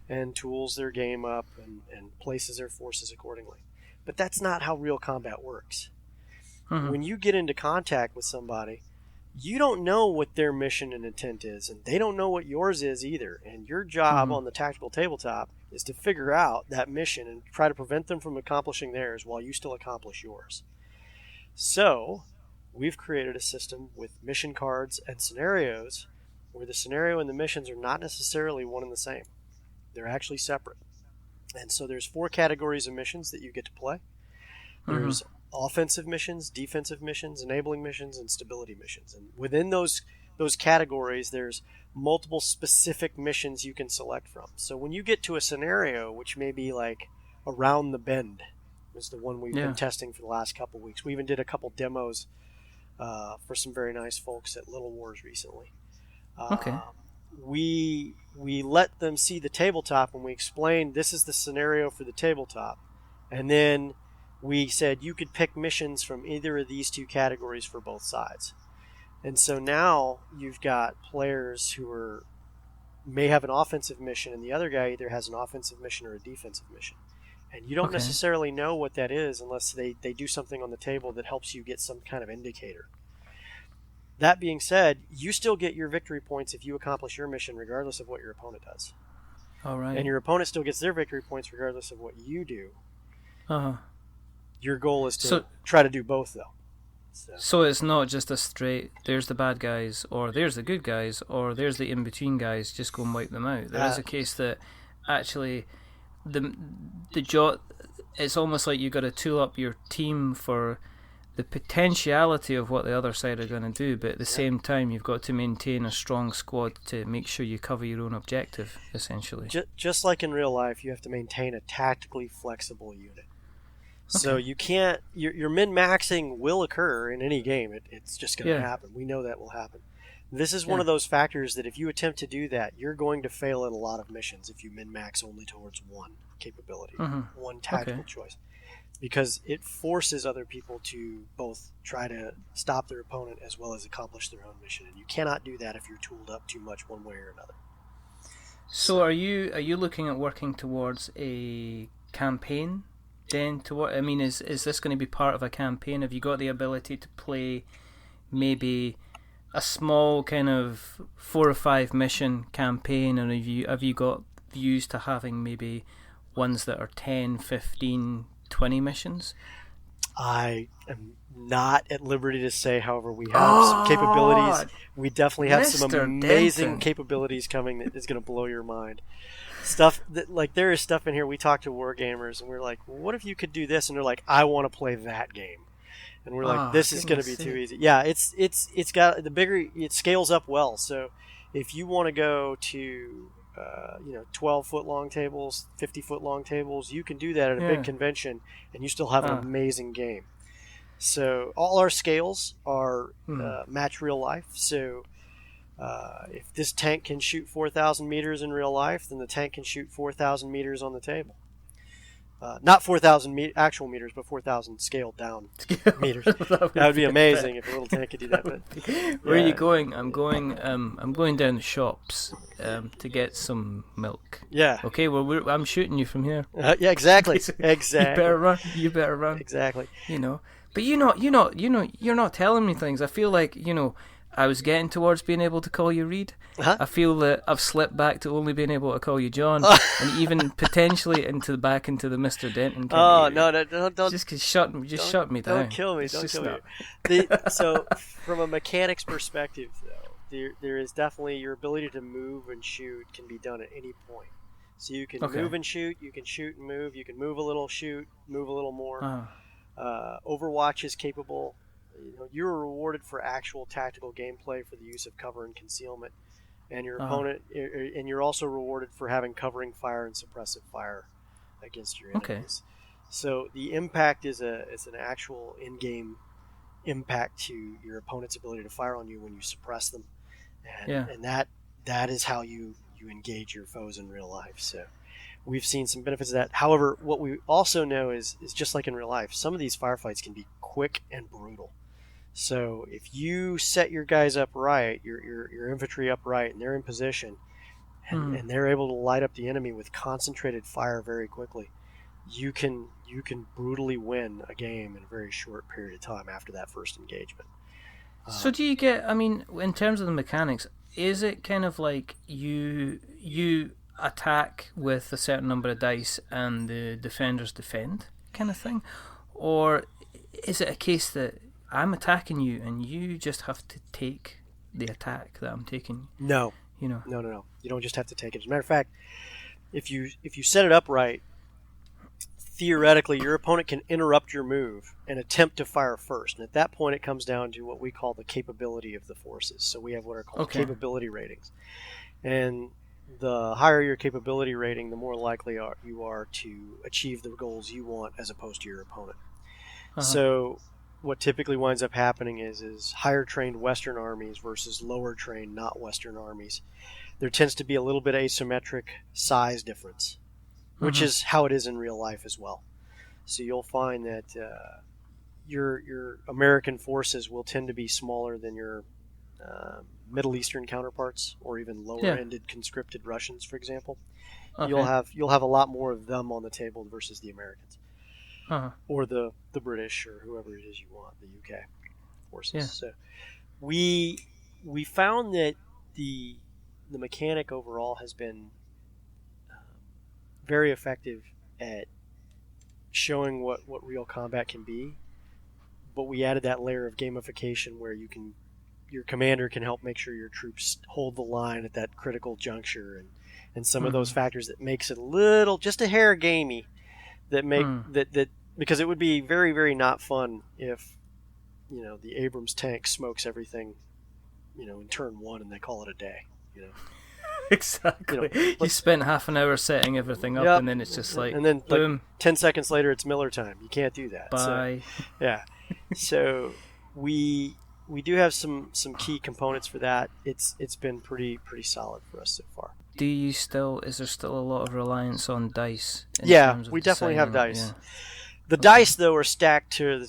and tools their game up and places their forces accordingly. But that's not how real combat works. Mm-hmm. When you get into contact with somebody, you don't know what their mission and intent is, and they don't know what yours is either. And your job on the tactical tabletop is to figure out that mission and try to prevent them from accomplishing theirs while you still accomplish yours. So we've created a system with mission cards and scenarios where the scenario and the missions are not necessarily one and the same. They're actually separate. And so there's 4 categories of missions that you get to play. There's offensive missions, defensive missions, enabling missions, and stability missions. And within those categories, there's multiple specific missions you can select from. So when you get to a scenario, which may be like around the bend, is the one we've been testing for the last couple of weeks. We even did a couple demos for some very nice folks at Little Wars recently. Okay. We let them see the tabletop, and we explained this is the scenario for the tabletop, and then we said you could pick missions from either of these two categories for both sides. And so now you've got players who may have an offensive mission, and the other guy either has an offensive mission or a defensive mission. And you don't necessarily know what that is unless they do something on the table that helps you get some kind of indicator. That being said, you still get your victory points if you accomplish your mission regardless of what your opponent does. All right. And your opponent still gets their victory points regardless of what you do. Uh-huh. Your goal is to try to do both, though. So it's not just a straight, there's the bad guys, or there's the good guys, or there's the in-between guys, just go and wipe them out. There is a case that actually the job, it's almost like you got to tool up your team for the potentiality of what the other side are going to do, but at the same time you've got to maintain a strong squad to make sure you cover your own objective, essentially. Just like in real life, you have to maintain a tactically flexible unit. So you can't. Your min-maxing will occur in any game. It's just going to happen. We know that will happen. This is one of those factors that if you attempt to do that, you're going to fail at a lot of missions if you min-max only towards one capability, one tactical choice, because it forces other people to both try to stop their opponent as well as accomplish their own mission, and you cannot do that if you're tooled up too much one way or another. So are you looking at working towards a campaign? Then to what I mean is this going to be part of a campaign? Have you got the ability to play maybe a small kind of 4 or 5 mission campaign, and have you got views to having maybe ones that are 10, 15, 20 missions? I am not at liberty to say. However, we have some capabilities. We definitely have some amazing capabilities coming that is going to blow your mind. Stuff that, like, there is stuff in here. We talk to wargamers and we're like, well, what if you could do this? And they're like, I want to play that game. And we're like, this is going to be too easy. Yeah, it's got the bigger, it scales up well. So if you want to go to 12-foot long tables, 50-foot long tables, you can do that at a big convention and you still have an amazing game. So all our scales are match real life. So if this tank can shoot 4,000 meters in real life, then the tank can shoot 4,000 meters on the table. Not 4,000 actual meters, but 4,000 scaled down meters. That would be amazing if a little tank could do that. But where are you going? I'm going down the shops to get some milk. Yeah. Okay. Well, I'm shooting you from here. Yeah. Exactly. Exactly. You better run. Exactly. But you're not telling me things. I feel like I was getting towards being able to call you Reid. I feel that I've slipped back to only being able to call you John, and even potentially into the Mr. Denton. Don't just shut me down. Don't kill me. So, from a mechanics perspective, though, there is definitely your ability to move and shoot can be done at any point. So you can move and shoot. You can shoot and move. You can move a little, shoot, move a little more. Overwatch is capable. You're rewarded for actual tactical gameplay for the use of cover and concealment, and your opponent, and you're also rewarded for having covering fire and suppressive fire against your enemies. So the impact is an actual in-game impact to your opponent's ability to fire on you when you suppress them, and that is how you engage your foes in real life. So we've seen some benefits of that. However, what we also know is just like in real life, some of these firefights can be quick and brutal. So if you set your guys up right, your infantry up right, and they're in position, and they're able to light up the enemy with concentrated fire very quickly, you can brutally win a game in a very short period of time after that first engagement. So do you get? I mean, in terms of the mechanics, is it kind of like you attack with a certain number of dice and the defenders defend, kind of thing, or is it a case that I'm attacking you and you just have to take the attack that I'm taking? No. No. You don't just have to take it. As a matter of fact, if you set it up right, theoretically your opponent can interrupt your move and attempt to fire first. And at that point it comes down to what we call the capability of the forces. So we have what are called capability ratings. And the higher your capability rating, the more likely you are to achieve the goals you want as opposed to your opponent. So what typically winds up happening is higher trained Western armies versus lower trained not Western armies. There tends to be a little bit asymmetric size difference, which is how it is in real life as well. So you'll find that your American forces will tend to be smaller than your Middle Eastern counterparts, or even lower-ended conscripted Russians, for example. Okay. You'll have a lot more of them on the table versus the Americans, or the British, or whoever it is you want, the UK forces. Yeah. So we found that the mechanic overall has been very effective at showing what real combat can be, but we added that layer of gamification where your commander can help make sure your troops hold the line at that critical juncture, and some of those factors that makes it a little, just a hair gamey, that make that because it would be very, very not fun if the Abrams tank smokes everything in turn one and they call it a day. Exactly. You spent half an hour setting everything up, and then it's just like, and then boom. Like 10 seconds later, it's Miller time. You can't do that. Bye. So, yeah. So we do have some key components for that. It's been pretty solid for us so far. Is there still a lot of reliance on dice? Yeah, we definitely have dice. Yeah. The dice, though, are stacked to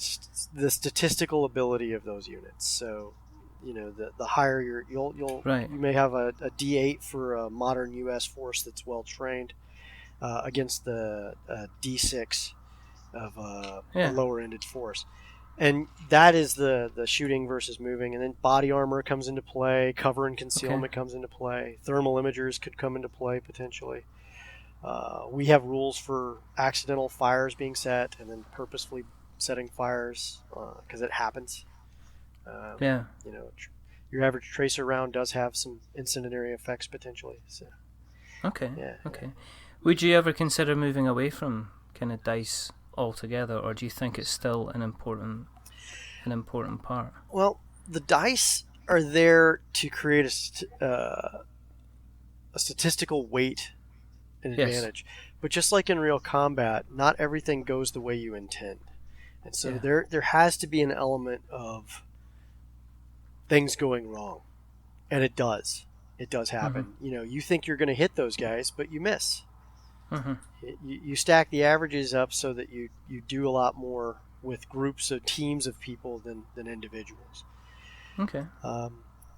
the statistical ability of those units. So, the higher you may have a D8 for a modern U.S. force that's well trained against the D6 of a lower-ended force. And that is the shooting versus moving. And then body armor comes into play. Cover and concealment comes into play. Thermal imagers could come into play potentially. We have rules for accidental fires being set and then purposefully setting fires because it happens. Your average tracer round does have some incendiary effects potentially. So. Okay. Would you ever consider moving away from kind of dice altogether, or do you think it's still an important part? Well, the dice are there to create a statistical weight and advantage, but just like in real combat, not everything goes the way you intend, and so there has to be an element of things going wrong, and it does happen. You think you're going to hit those guys, but you miss. You stack the averages up so that you do a lot more with groups of teams of people than individuals. Okay.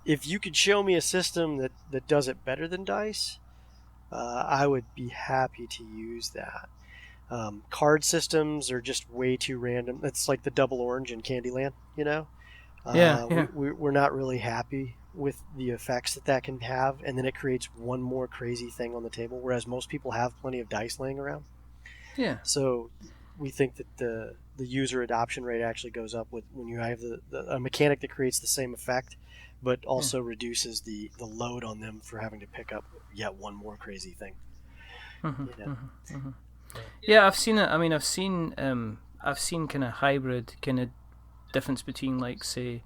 If you could show me a system that does it better than dice, I would be happy to use that. Card systems are just way too random. It's like the double orange in Candyland, We're not really happy with the effects that can have, and then it creates one more crazy thing on the table, whereas most people have plenty of dice laying around. Yeah. So we think that the user adoption rate actually goes up when you have a mechanic that creates the same effect, but also reduces the load on them for having to pick up yet one more crazy thing. Yeah, I've seen it. I mean, I've seen kind of hybrid kind of difference between, like, say,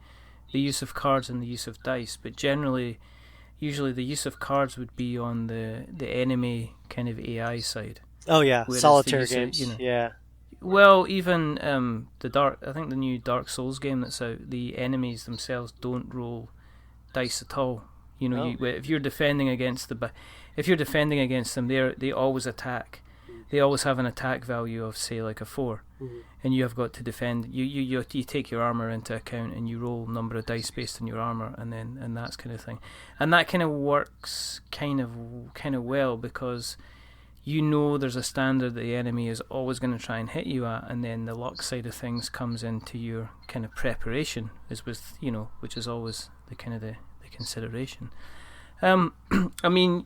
the use of cards and the use of dice, but usually the use of cards would be on the enemy kind of AI side. Oh yeah, solitaire games. Well, even I think the new Dark Souls game that's out, the enemies themselves don't roll dice at all. If you're defending against them, they always attack. They always have an attack value of, say, like a 4, and you have got to defend. You take your armor into account, and you roll number of dice based on your armor, and that's kind of thing, and that kind of works kind of well, because there's a standard that the enemy is always going to try and hit you at, and then the luck side of things comes into your kind of preparation, which is always the kind of the consideration. I mean,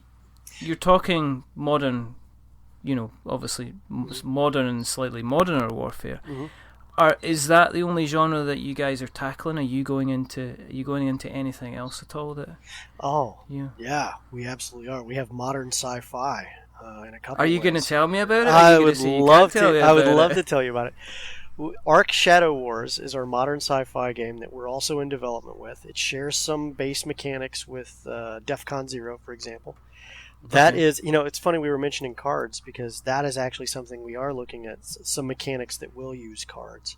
you're talking modern. Obviously modern and slightly moderner warfare. Is that the only genre that you guys are tackling? Are you going into anything else at all? Yeah, we absolutely are. We have modern sci-fi in a couple. Are you going to tell me about it? I would love to. I would love to tell you about it. Arc Shadow Wars is our modern sci-fi game that we're also in development with. It shares some base mechanics with DEFCON Zero, for example. That is, it's funny we were mentioning cards, because that is actually something we are looking at, some mechanics that will use cards.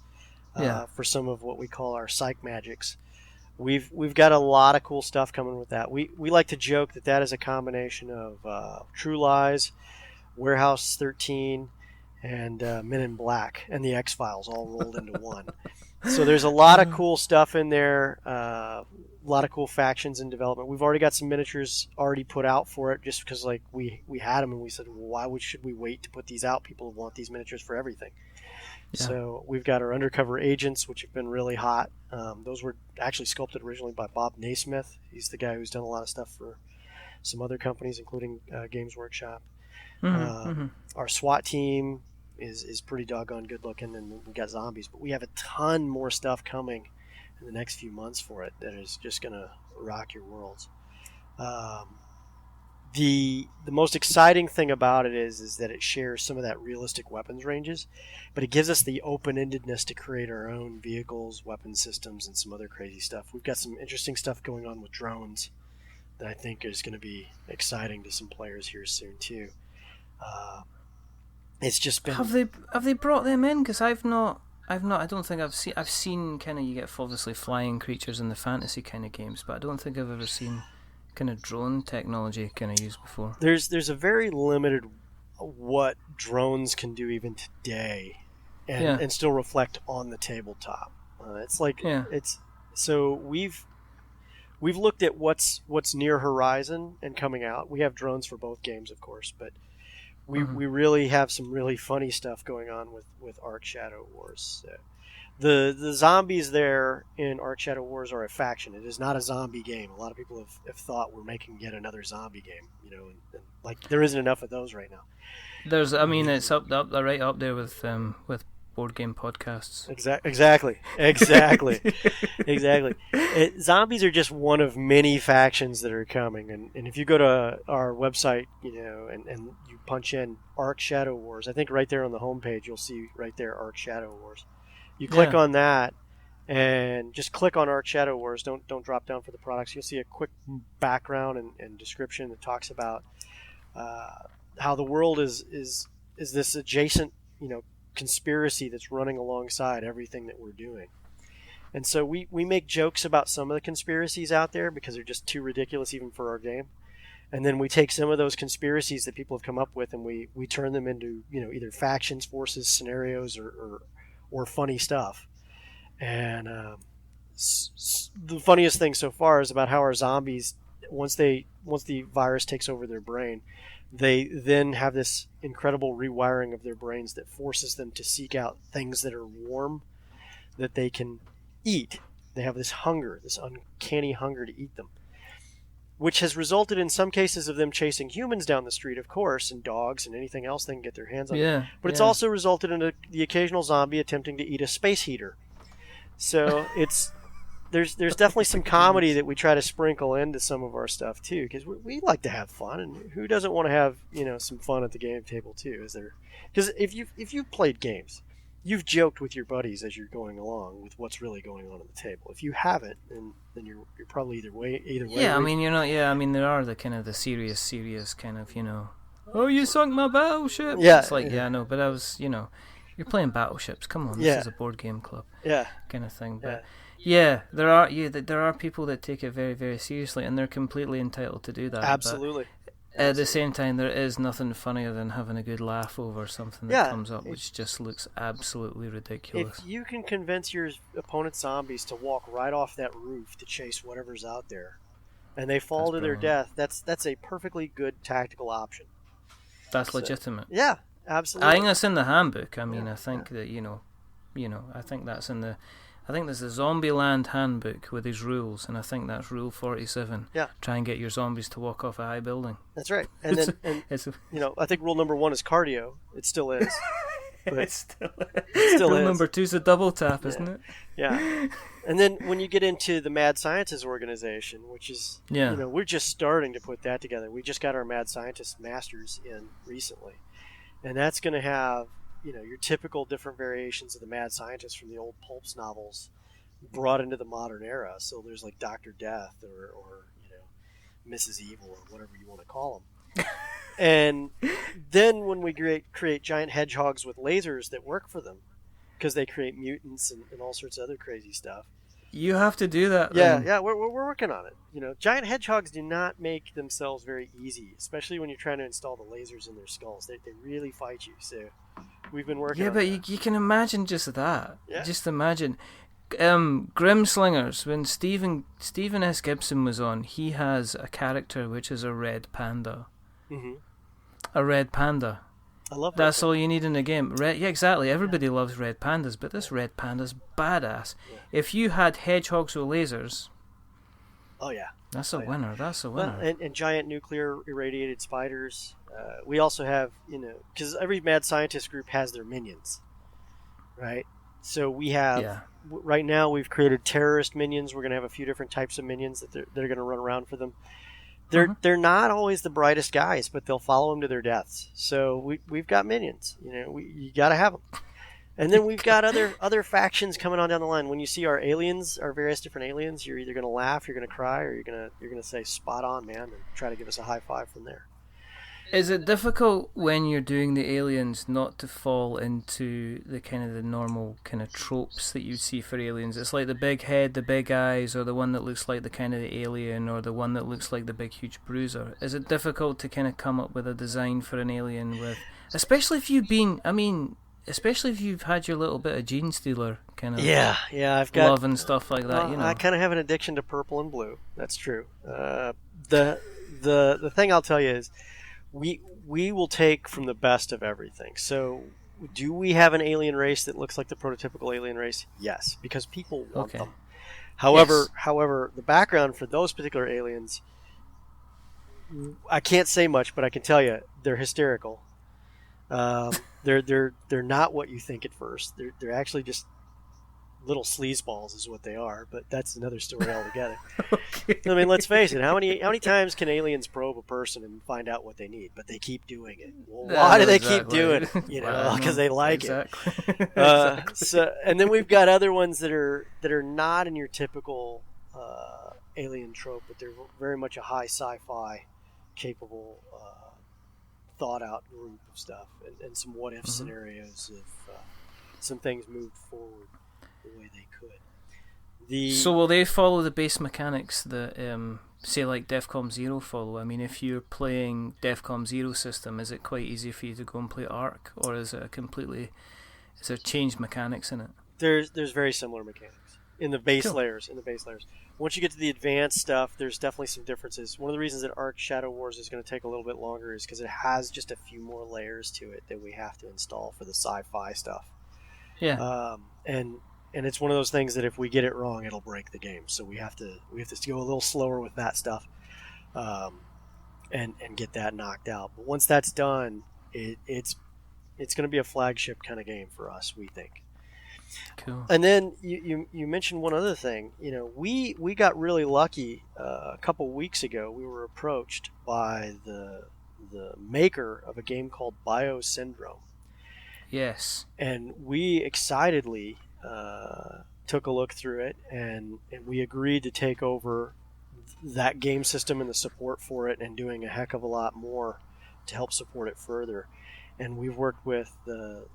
for some of what we call our psych magics. We've got a lot of cool stuff coming with that. We like to joke that is a combination of True Lies, Warehouse 13, and Men in Black, and the X-Files all rolled into one. So there's a lot of cool stuff in there, a lot of cool factions in development. We've already got some miniatures already put out for it, just because like we had them and we said, well, why should we wait to put these out? People want these miniatures for everything. Yeah. So we've got our undercover agents, which have been really hot. Those were actually sculpted originally by Bob Naismith. He's the guy who's done a lot of stuff for some other companies, including Games Workshop. Our SWAT team is pretty doggone good looking, and we got zombies, but we have a ton more stuff coming in the next few months for it that is just going to rock your worlds. The most exciting thing about it is that it shares some of that realistic weapons ranges, but it gives us the open-endedness to create our own vehicles, weapon systems, and some other crazy stuff. We've got some interesting stuff going on with drones that I think is going to be exciting to some players here soon too. It's just been. Have they brought them in? Because I've not. I don't think I've seen. I've seen kind of, you get obviously flying creatures in the fantasy kind of games, but I don't think I've ever seen kind of drone technology kind of used before. There's a very limited what drones can do even today, and still reflect on the tabletop. It's like it's so we've looked at what's near horizon and coming out. We have drones for both games, of course, but we really have some really funny stuff going on with Ark Shadow Wars. The zombies there in Ark Shadow Wars are a faction. It is not a zombie game. A lot of people have thought we're making yet another zombie game. And like there isn't enough of those right now. It's right up there with board game podcasts. Exactly. Zombies are just one of many factions that are coming, and if you go to our website, and you punch in Ark Shadow Wars, I think right there on the homepage you'll see right there Ark Shadow Wars. You click on that and just click on Ark Shadow Wars. Don't drop down for the products. You'll see a quick background and description that talks about how the world is this adjacent conspiracy that's running alongside everything that we're doing. And so we make jokes about some of the conspiracies out there because they're just too ridiculous even for our game. And then we take some of those conspiracies that people have come up with and we turn them into either factions, forces, scenarios, or funny stuff. And the funniest thing so far is about how our zombies, once the virus takes over their brain, they then have this incredible rewiring of their brains that forces them to seek out things that are warm that they can eat. They have this hunger, this uncanny hunger to eat them, which has resulted in some cases of them chasing humans down the street, of course, and dogs and anything else they can get their hands on. But it's also resulted in the occasional zombie attempting to eat a space heater. So there's definitely some comedy that we try to sprinkle into some of our stuff too, because we like to have fun, and who doesn't want to have some fun at the game table too? Is there? Because if you've played games, you've joked with your buddies as you're going along with what's really going on at the table. If you haven't, then you're probably either way. Yeah, there are the kind of the serious kind of oh, you sunk my battleship. Yeah, it's like no, but I was you're playing battleships. Come on, this is a board game club. Yeah, kind of thing. But there are people that take it very, very seriously, and they're completely entitled to do that. Absolutely. At the same time, there is nothing funnier than having a good laugh over something that comes up, which just looks absolutely ridiculous. If you can convince your opponent's zombies to walk right off that roof to chase whatever's out there, and they fall to their death, that's a perfectly good tactical option. That's legitimate. Yeah, absolutely. I think that's in the handbook. I mean, I think that I think that's in the. I think there's a Zombieland handbook with these rules, and I think that's Rule 47. Yeah. Try and get your zombies to walk off a high building. That's right. And then, I think rule number 1 is cardio. It still is. But it still is. Rule number 2 is a double tap, isn't it? Yeah. And then when you get into the Mad Scientist organization, which is, we're just starting to put that together. We just got our Mad Scientist Masters in recently. And that's going to have your typical different variations of the mad scientist from the old pulps novels brought into the modern era. So there's like Dr. Death or Mrs. Evil or whatever you want to call them. And then when we create giant hedgehogs with lasers that work for them, because they create mutants and all sorts of other crazy stuff. You have to do that. Yeah, we're working on it. Giant hedgehogs do not make themselves very easy, especially when you're trying to install the lasers in their skulls. They really fight you. So we've been working. Yeah, on but that. you can imagine just that. Yeah. Just imagine. Grimslingers, when Stephen S. Gibson was on, he has a character which is a red panda. Mm-hmm. A red panda. I love that. That's all you need in a game. Yeah, exactly. Everybody loves red pandas, but this red panda's badass. Yeah. If you had hedgehogs with lasers, oh yeah, that's a winner. That's a winner. Well, and giant nuclear irradiated spiders. We also have, because every mad scientist group has their minions, right? So we have right now we've created terrorist minions. We're going to have a few different types of minions that they're going to run around for them. They're not always the brightest guys, but they'll follow them to their deaths. So we've got minions. You got to have them. And then we've got other factions coming on down the line. When you see our aliens, our various different aliens, you're either going to laugh, you're going to cry, or you're going to say spot on, man, and try to give us a high five from there. Is it difficult when you're doing the aliens not to fall into the kind of the normal kind of tropes that you see for aliens? It's like the big head, the big eyes, or the one that looks like the kind of the alien, or the one that looks like the big huge bruiser. Is it difficult to kind of come up with a design for an alien with, especially if you've had your little bit of gene stealer kind of I've got love and stuff like that. I kind of have an addiction to purple and blue. That's true. The thing I'll tell you is, we will take from the best of everything. So, do we have an alien race that looks like the prototypical alien race? Yes, because people want them. However, the background for those particular aliens, I can't say much, but I can tell you they're hysterical. They're not what you think at first. They're actually just little sleazeballs is what they are, but that's another story altogether. Okay. I mean, let's face it. How many times can aliens probe a person and find out what they need? But they keep doing it. Well, why do they keep doing it? Because they like it. So, and then we've got other ones that are not in your typical alien trope, but they're very much a high sci-fi capable, thought out group of stuff, and some what if scenarios if some things moved forward the way they could. So will they follow the base mechanics that say like DEFCON Zero follow? I mean, if you're playing DEFCON Zero system, is it quite easy for you to go and play Ark, or is there changed mechanics in it? There's very similar mechanics in the base layers. Once you get to the advanced stuff, there's definitely some differences. One of the reasons that Ark Shadow Wars is going to take a little bit longer is because it has just a few more layers to it that we have to install for the sci-fi stuff. Yeah. And it's one of those things that if we get it wrong, it'll break the game. So we have to go a little slower with that stuff, and get that knocked out. But once that's done, it's going to be a flagship kind of game for us, we think. Cool. And then you mentioned one other thing. We got really lucky a couple weeks ago. We were approached by the maker of a game called Biosyndrome. Yes. And we excitedly took a look through it, and we agreed to take over that game system and the support for it, and doing a heck of a lot more to help support it further. And we've worked with the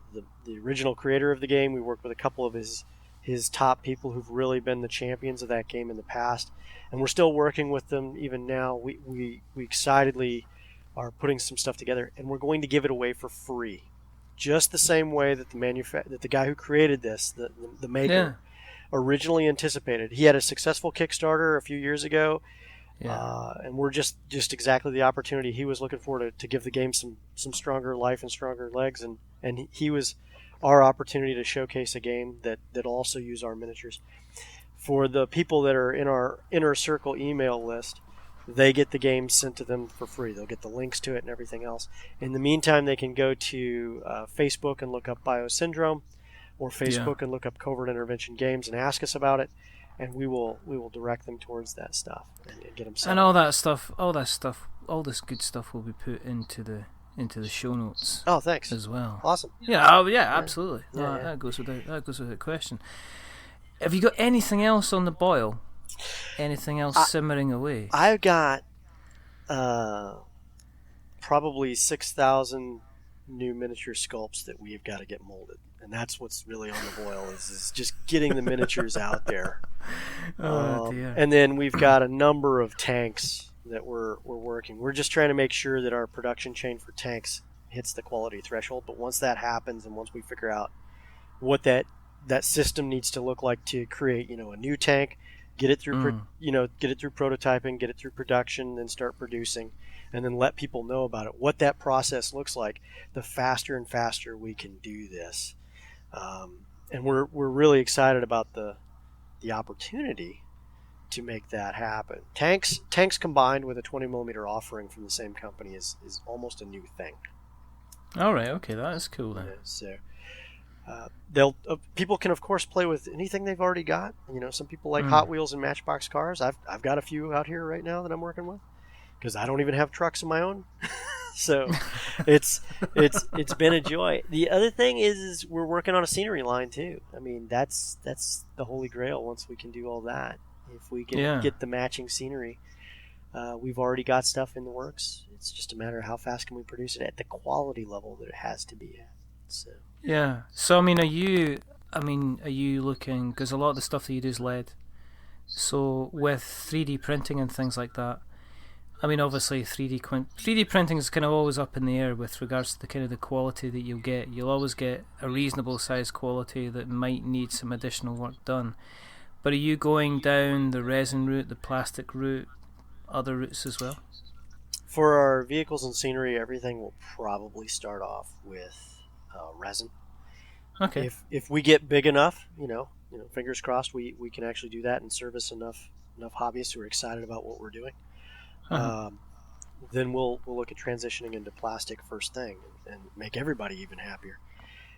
original creator of the game. We worked with a couple of his top people who've really been the champions of that game in the past, and we're still working with them even now. We excitedly are putting some stuff together, and we're going to give it away for free. Just the same way that that the guy who created this, the maker, originally anticipated. He had a successful Kickstarter a few years ago, and we're just exactly the opportunity he was looking for to give the game some stronger life and stronger legs, and he was our opportunity to showcase a game that also use our miniatures. For the people that are in our inner circle email list, they get the game sent to them for free. They'll get the links to it and everything else. In the meantime, they can go to Facebook and look up Biosyndrome, or Facebook and look up Covert Intervention Games and ask us about it, and we will direct them towards that stuff and get them set. And all this good stuff will be put into the show notes. Oh, thanks. As well. Awesome. Yeah, absolutely. That goes without question. Have you got anything else on the boil? Anything else simmering away? I've got probably 6,000 new miniature sculpts that we've got to get molded. and that's what's really on the boil is just getting the miniatures out there. Oh dear. And then we've got a number of tanks that we're working. We're just trying to make sure that our production chain for tanks hits the quality threshold. But once that happens, and once we figure out what that system needs to look like to create, a new tank, get it through, get it through prototyping, get it through production, then start producing, and then let people know about it. What that process looks like, the faster and faster we can do this. And we're really excited about the opportunity to make that happen. Tanks combined with a 20 millimeter offering from the same company is almost a new thing. All right, okay, that is cool then. So they'll people can of course play with anything they've already got. Some people like Hot Wheels and Matchbox cars. I've got a few out here right now that I'm working with because I don't even have trucks of my own. So it's been a joy. The other thing is we're working on a scenery line too. I mean, that's the holy grail once we can do all that. If we can get the matching scenery, we've already got stuff in the works. It's just a matter of how fast can we produce it at the quality level that it has to be at. So yeah. So are you looking, because a lot of the stuff that you do is lead. So with 3D printing and things like that, obviously 3D printing is kind of always up in the air with regards to the kind of the quality that you'll get. You'll always get a reasonable size quality that might need some additional work done. But are you going down the resin route, the plastic route, other routes as well? For our vehicles and scenery, everything will probably start off with resin. Okay. If we get big enough, fingers crossed, we can actually do that and service enough hobbyists who are excited about what we're doing. Then we'll look at transitioning into plastic first thing and make everybody even happier.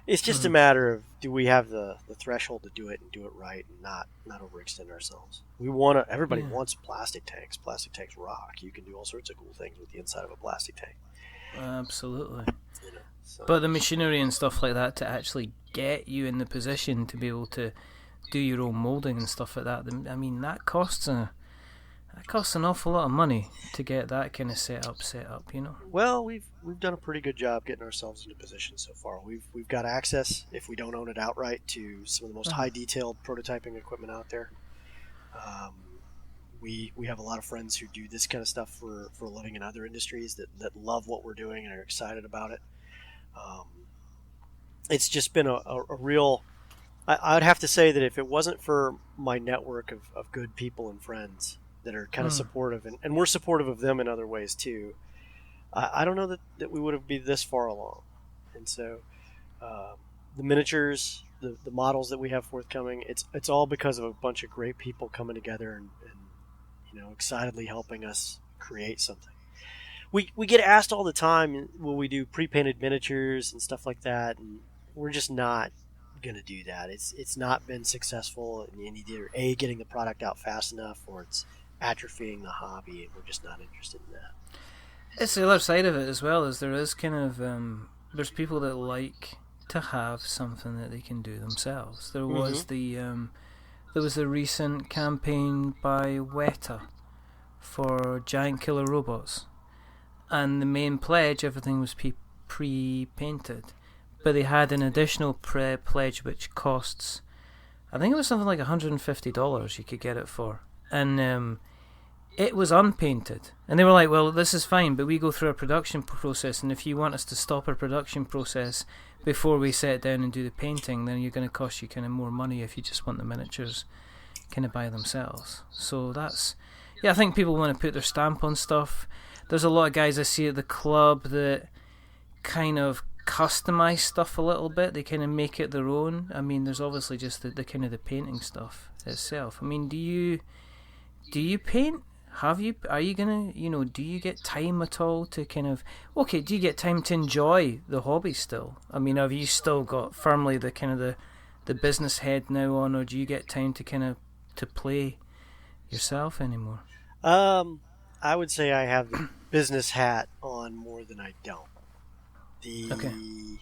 It's just a matter of, do we have the threshold to do it and do it right and not overextend ourselves. Everybody wants plastic tanks. Plastic tanks rock. You can do all sorts of cool things with the inside of a plastic tank. Absolutely. But the machinery and stuff like that to actually get you in the position to be able to do your own molding and stuff like that, that costs an awful lot of money to get that kind of set up. Well, we've done a pretty good job getting ourselves into position so far. We've got access, if we don't own it outright, to some of the most high detailed prototyping equipment out there. We have a lot of friends who do this kind of stuff for a living in other industries that love what we're doing and are excited about it. It's just been a real... I'd have to say that if it wasn't for my network of good people and friends that are kind of supportive, and we're supportive of them in other ways too, I don't know that we would have been this far along. And so the miniatures, the models that we have forthcoming, it's all because of a bunch of great people coming together and excitedly helping us create something. We get asked all the time, will we do pre-painted miniatures and stuff like that, and we're just not going to do that. It's not been successful in either getting the product out fast enough, or it's atrophying the hobby, and we're just not interested in that. It's the other side of it as well, is there is kind of there's people that like to have something that they can do themselves. There was the recent campaign by Weta for giant killer robots, and the main pledge, everything was pre-painted, but they had an additional pledge which costs, I think it was something like $150 you could get it for, and it was unpainted. And they were like, well, this is fine, but we go through a production process, and if you want us to stop our production process before we sit down and do the painting, then you're going to cost you kind of more money if you just want the miniatures kind of by themselves. So that's, I think people want to put their stamp on stuff. There's a lot of guys I see at the club that kind of customize stuff a little bit. They kind of make it their own. There's obviously just the kind of the painting stuff itself. Do you paint? Are you gonna, do you get time at all to kind of, do you get time to enjoy the hobby still? Have you still got firmly the kind of the business head now on, or do you get time to kind of to play yourself anymore? I would say I have the business hat on more than I don't. The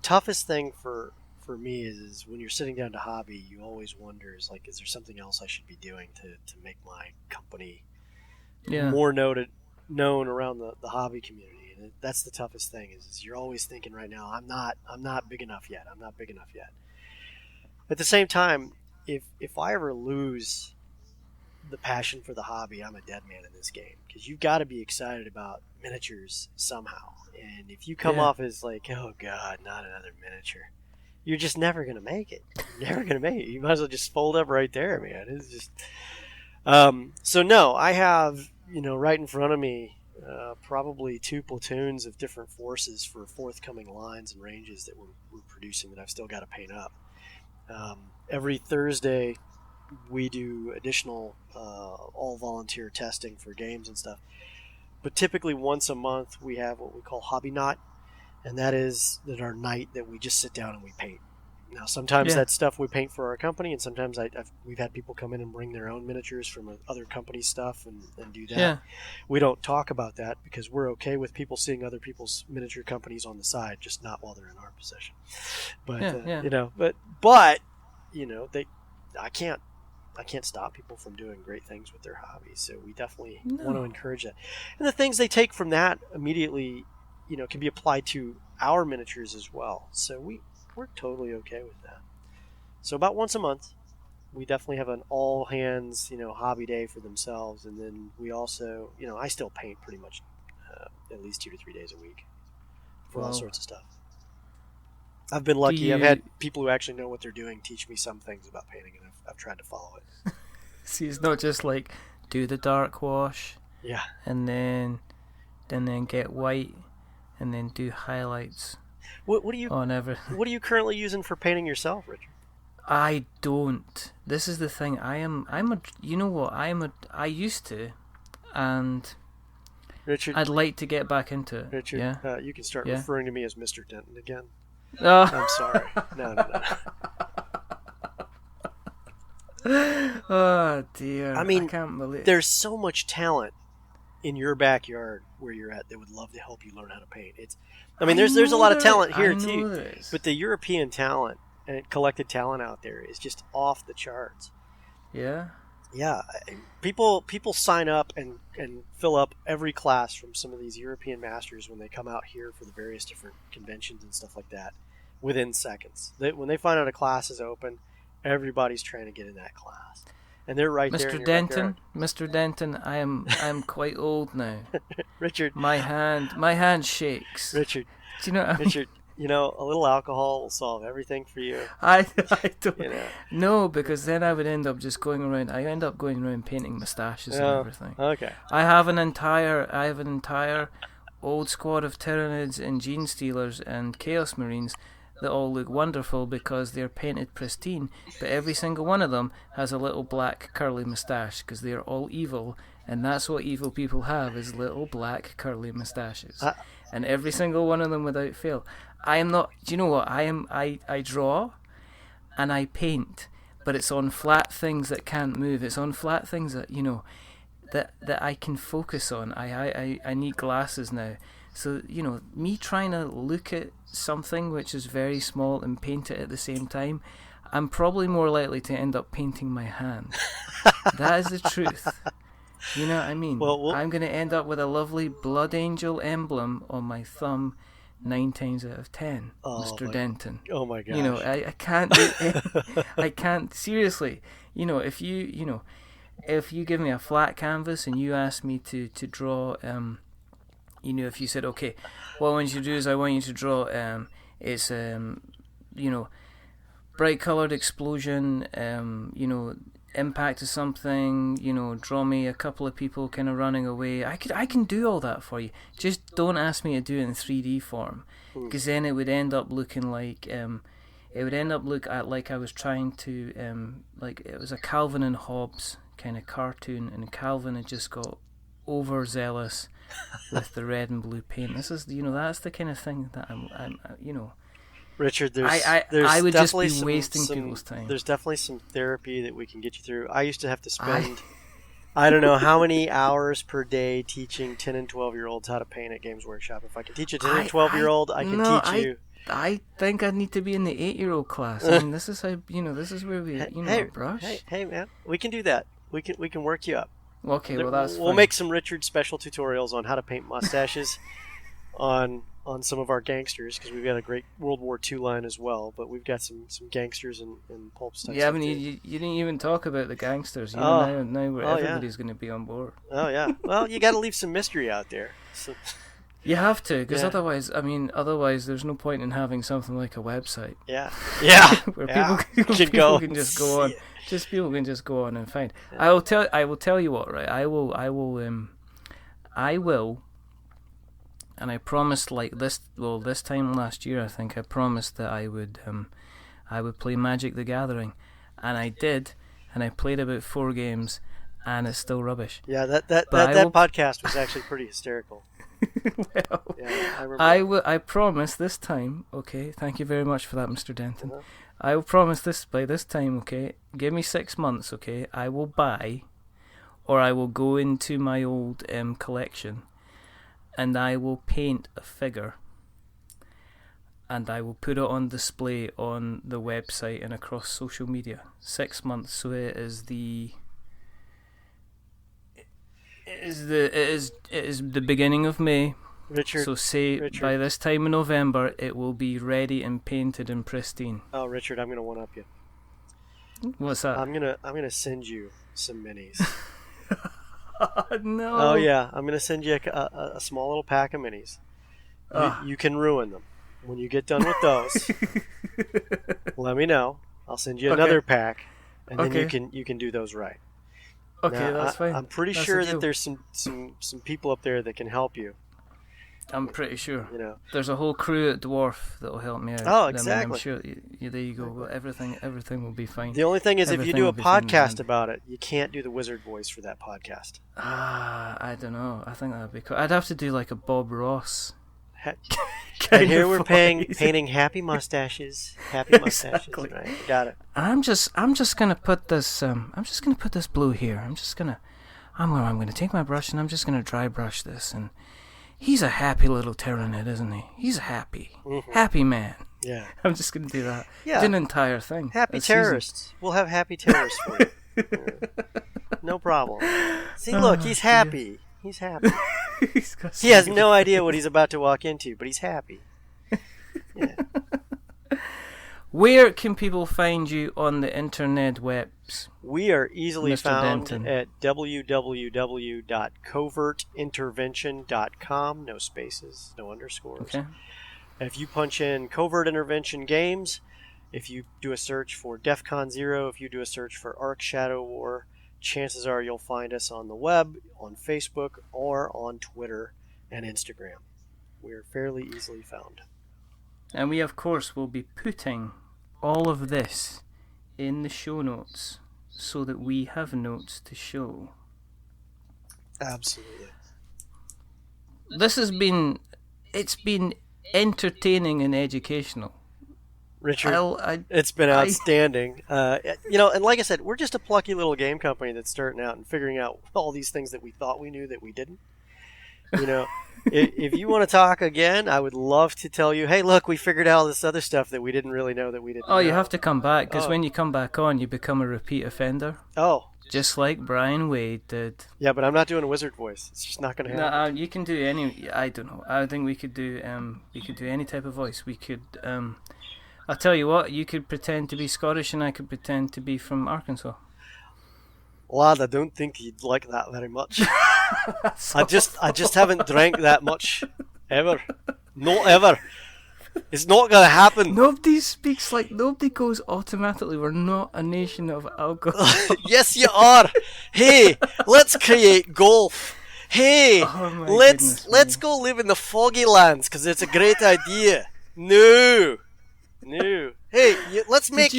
toughest thing for me is when you're sitting down to hobby, you always wonder, is there something else I should be doing to make my company more known around the hobby community? And that's the toughest thing is you're always thinking right now, I'm not big enough yet. I'm not big enough yet. At the same time, if I ever lose the passion for the hobby, I'm a dead man in this game, because you've got to be excited about miniatures somehow. And if you come off as like, oh God, not another miniature, you're just never going to make it. You're never going to make it. You might as well just fold up right there, man. It's just, so no, I have, right in front of me, probably 2 platoons of different forces for forthcoming lines and ranges that we're producing that I've still got to paint up. Every Thursday, we do additional all-volunteer testing for games and stuff. But typically once a month, we have what we call Hobby Knot, and that is our night that we just sit down and we paint. Now, sometimes that's stuff we paint for our company, and sometimes we've had people come in and bring their own miniatures from other companies' stuff and do that. Yeah. We don't talk about that because we're okay with people seeing other people's miniature companies on the side, just not while they're in our possession. But I can't stop people from doing great things with their hobbies. So we definitely want to encourage that. And the things they take from that immediately, can be applied to our miniatures as well. So we're totally okay with that. So about once a month, we definitely have an all hands, hobby day for themselves. And then we also, I still paint pretty much at least 2 to 3 days a week for all sorts of stuff. I've been lucky. I've had people who actually know what they're doing teach me some things about painting, and I've tried to follow it. See, it's not just like do the dark wash, and then get white, and then do highlights. What do you on everything? What are you currently using for painting yourself, Richard? I don't. This is the thing. I used to, and Richard, I'd like to get back into it. Richard, you can start referring to me as Mr. Denton again. Oh. I'm sorry. No. Oh dear! I mean, I can't believe there's so much talent in your backyard where you're at that would love to help you learn how to paint. There's a lot of talent here too, but the European talent and collected talent out there is just off the charts. Yeah. Yeah, people sign up and fill up every class from some of these European masters when they come out here for the various different conventions and stuff like that within seconds. When they find out a class is open, everybody's trying to get in that class, and they're right there. Mr. Denton, I'm quite old now. Richard, my hand shakes. Richard, do you know? Richard, a little alcohol will solve everything for you. I don't. No, because then I would end up just going around. I end up going around painting mustaches and everything. Okay. I have an entire old squad of Tyranids and Gene Stealers and Chaos Marines that all look wonderful because they're painted pristine, but every single one of them has a little black curly mustache because they're all evil, and that's what evil people have, is little black curly mustaches. And every single one of them without fail. I am not, do you know what, I draw and I paint, but it's on flat things that can't move. It's on flat things that, that I can focus on. I need glasses now. So, me trying to look at something which is very small and paint it at the same time, I'm probably more likely to end up painting my hand. That is the truth. You know what I mean? Well, I'm going to end up with a lovely Blood Angel emblem on my thumb 9 times out of 10, Mr. Denton. Oh my gosh. I can't do it. I can't, seriously. If you give me a flat canvas and you ask me to draw, if you said, okay, what I want you to do is I want you to draw, bright coloured explosion, impact of something, draw me a couple of people kind of running away. I can do all that for you. Just don't ask me to do it in 3D form, because then it would end up looking like, like I was trying to, like it was a Calvin and Hobbes kind of cartoon, and Calvin had just got overzealous with the red and blue paint. This is, that's the kind of thing that I'm Richard, I would just be wasting people's time. There's definitely some therapy that we can get you through. I used to have to spend, I don't know how many hours per day teaching 10 and 12-year-olds how to paint at Games Workshop. If I can teach a 10 and 12-year-old, I can teach you. I think I need to be in the 8-year-old class. I mean, this is how, this is where we, brush. Hey, man, we can do that. We can work you up. Okay, well, that's We'll make some Richard special tutorials on how to paint mustaches on some of our gangsters, because we've got a great World War II line as well, but we've got some gangsters and pulp stuff. Yeah, I mean, you didn't even talk about the gangsters. You know, now everybody's going to be on board. Oh yeah. Well, you got to leave some mystery out there. So. You have to, because otherwise there's no point in having something like a website. Yeah. Where people can just go on. Just people can just go on and find. Yeah. I will tell you what, right? I will, and I promised this time last year, I think I promised that I would play Magic the Gathering, and I did, and I played about 4 games, and it's still rubbish. Yeah, that podcast was actually pretty hysterical. Well, yeah, I remember. I promise this time, okay, thank you very much for that, Mr. Denton. I will promise by this time, okay, give me 6 months, okay, I will buy, or I will go into my old collection, and I will paint a figure, and I will put it on display on the website and across social media. 6 months, so it is the beginning of May. Richard. So by this time in November, it will be ready and painted and pristine. Oh, Richard, I'm gonna one up you. What's that? I'm gonna send you some minis. No. Oh yeah, I'm gonna send you a small little pack of minis. You can ruin them when you get done with those. Let me know. I'll send you another pack, and then you can do those right. Okay, now, that's fine. I'm pretty sure that there's some people up there that can help you. I'm pretty sure. You know, there's a whole crew at Dwarf that'll help me out. Oh, exactly. I'm sure. There you go. Well, everything will be fine. The only thing is, if you do a podcast about it, you can't do the wizard voice for that podcast. I don't know. I think that'd be cool. I'd have to do like a Bob Ross. And here we're painting happy mustaches. Happy mustaches. Exactly. Right. Got it. I'm just gonna put this. I'm just gonna put this blue here. I'm gonna take my brush and I'm just gonna dry brush this. And he's a happy little Tyranid, isn't he? He's happy man. Yeah. I'm just gonna do that. Yeah. Do an entire thing. Happy terrorists. We'll have happy terrorists for you. No problem. See, look, he's happy. Yeah. He's happy. He has no idea what he's about to walk into, but he's happy. Yeah. Where can people find you on the internet webs? We are easily Mr. found Denton. at www.covertintervention.com. No spaces, no underscores. Okay. If you punch in Covert Intervention Games, if you do a search for DEFCON Zero, if you do a search for Arc Shadow War, chances are you'll find us on the web, on Facebook, or on Twitter and Instagram. We're fairly easily found. And we, of course, will be putting all of this in the show notes so that we have notes to show. Absolutely. It's been entertaining and educational. Richard, it's been outstanding. And like I said, we're just a plucky little game company that's starting out and figuring out all these things that we thought we knew that we didn't. You know, if you want to talk again, I would love to tell you, hey, look, we figured out all this other stuff that we didn't really know that we didn't know. You have to come back, because when you come back on, you become a repeat offender. Oh. Just like Brian Wade did. Yeah, but I'm not doing a wizard voice. It's just not going to happen. No, you can do any. I don't know. I think we could do any type of voice. We could. I'll tell you what. You could pretend to be Scottish, and I could pretend to be from Arkansas. Lad, I don't think he'd like that very much. I just haven't drank that much ever. Not ever. It's not going to happen. Nobody goes automatically, we're not a nation of alcohol. Yes, you are. Hey, let's create golf. Hey, let's go live in the foggy lands, because it's a great idea. No. Hey, let's make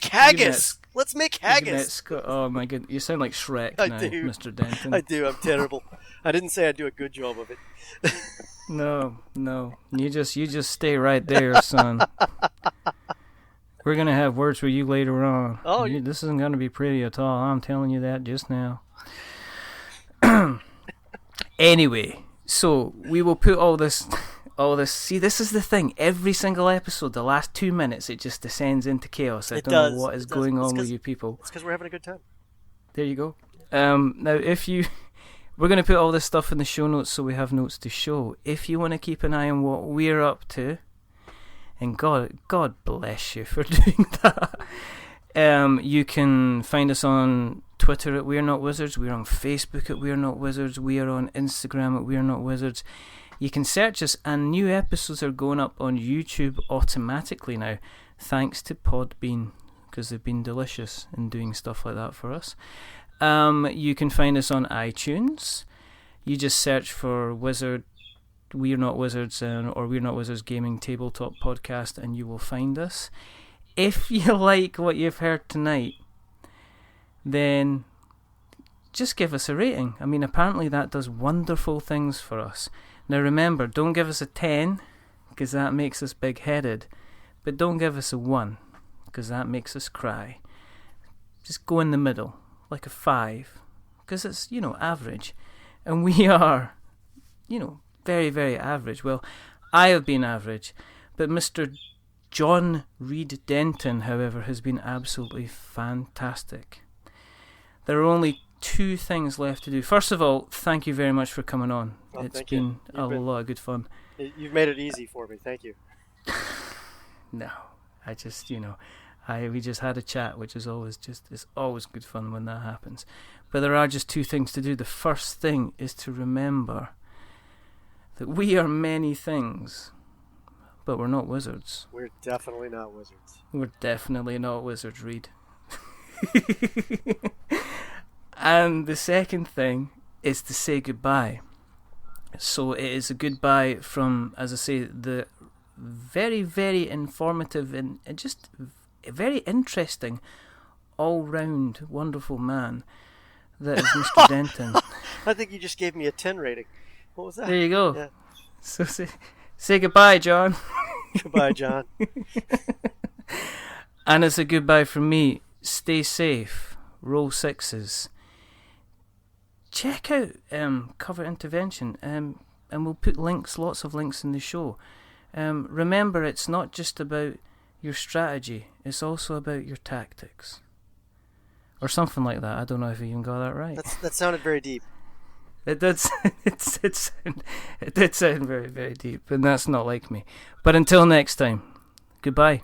haggis. Let's make haggis. Oh my goodness, you sound like Shrek now, Mr. Denton. I do. I'm terrible. I didn't say I'd do a good job of it. No. You just stay right there, son. We're gonna have words with you later on. Oh, this isn't gonna be pretty at all. I'm telling you that just now. Anyway, so we will put all this. See, this is the thing. Every single episode, the last 2 minutes, it just descends into chaos. I don't know what is going on with you people. It's because we're having a good time. There you go. Now, if you We're going to put all this stuff in the show notes so we have notes to show. If you want to keep an eye on what we're up to, and God bless you for doing that. You can find us on Twitter at We're Not Wizards. We're on Facebook at We're Not Wizards. We are on Instagram at We're Not Wizards. You can search us, and new episodes are going up on YouTube automatically now, thanks to Podbean, because they've been delicious in doing stuff like that for us. You can find us on iTunes. You just search for We're Not Wizards or We're Not Wizards Gaming Tabletop Podcast, and you will find us. If you like what you've heard tonight, then just give us a rating. I mean, apparently that does wonderful things for us. Now remember, don't give us a 10, because that makes us big-headed. But don't give us a 1, because that makes us cry. Just go in the middle, like a 5, because it's, average. And we are, very, very average. Well, I have been average, but Mr John Reid Denton, however, has been absolutely fantastic. There are only 2 things left to do. First of all, thank you very much for coming on. It's been a lot of good fun. You've made it easy for me. Thank you. No, I just, we just had a chat, which is it's always good fun when that happens. But there are just 2 things to do. The first thing is to remember that we are many things, but we're not wizards. We're definitely not wizards. We're definitely not wizards, Reed. And the second thing is to say goodbye. So it is a goodbye from, as I say, the very, very informative and just very interesting, all-round, wonderful man that is Mr. Denton. I think you just gave me a 10 rating. What was that? There you go. Yeah. So say goodbye, John. Goodbye, John. And it's a goodbye from me. Stay safe. Roll 6s. Check out Covert Intervention, and we'll put links, lots of links in the show. Remember, it's not just about your strategy, it's also about your tactics. Or something like that. I don't know if you even got that right. That sounded very deep. It did sound very, very deep, and that's not like me. But until next time, goodbye.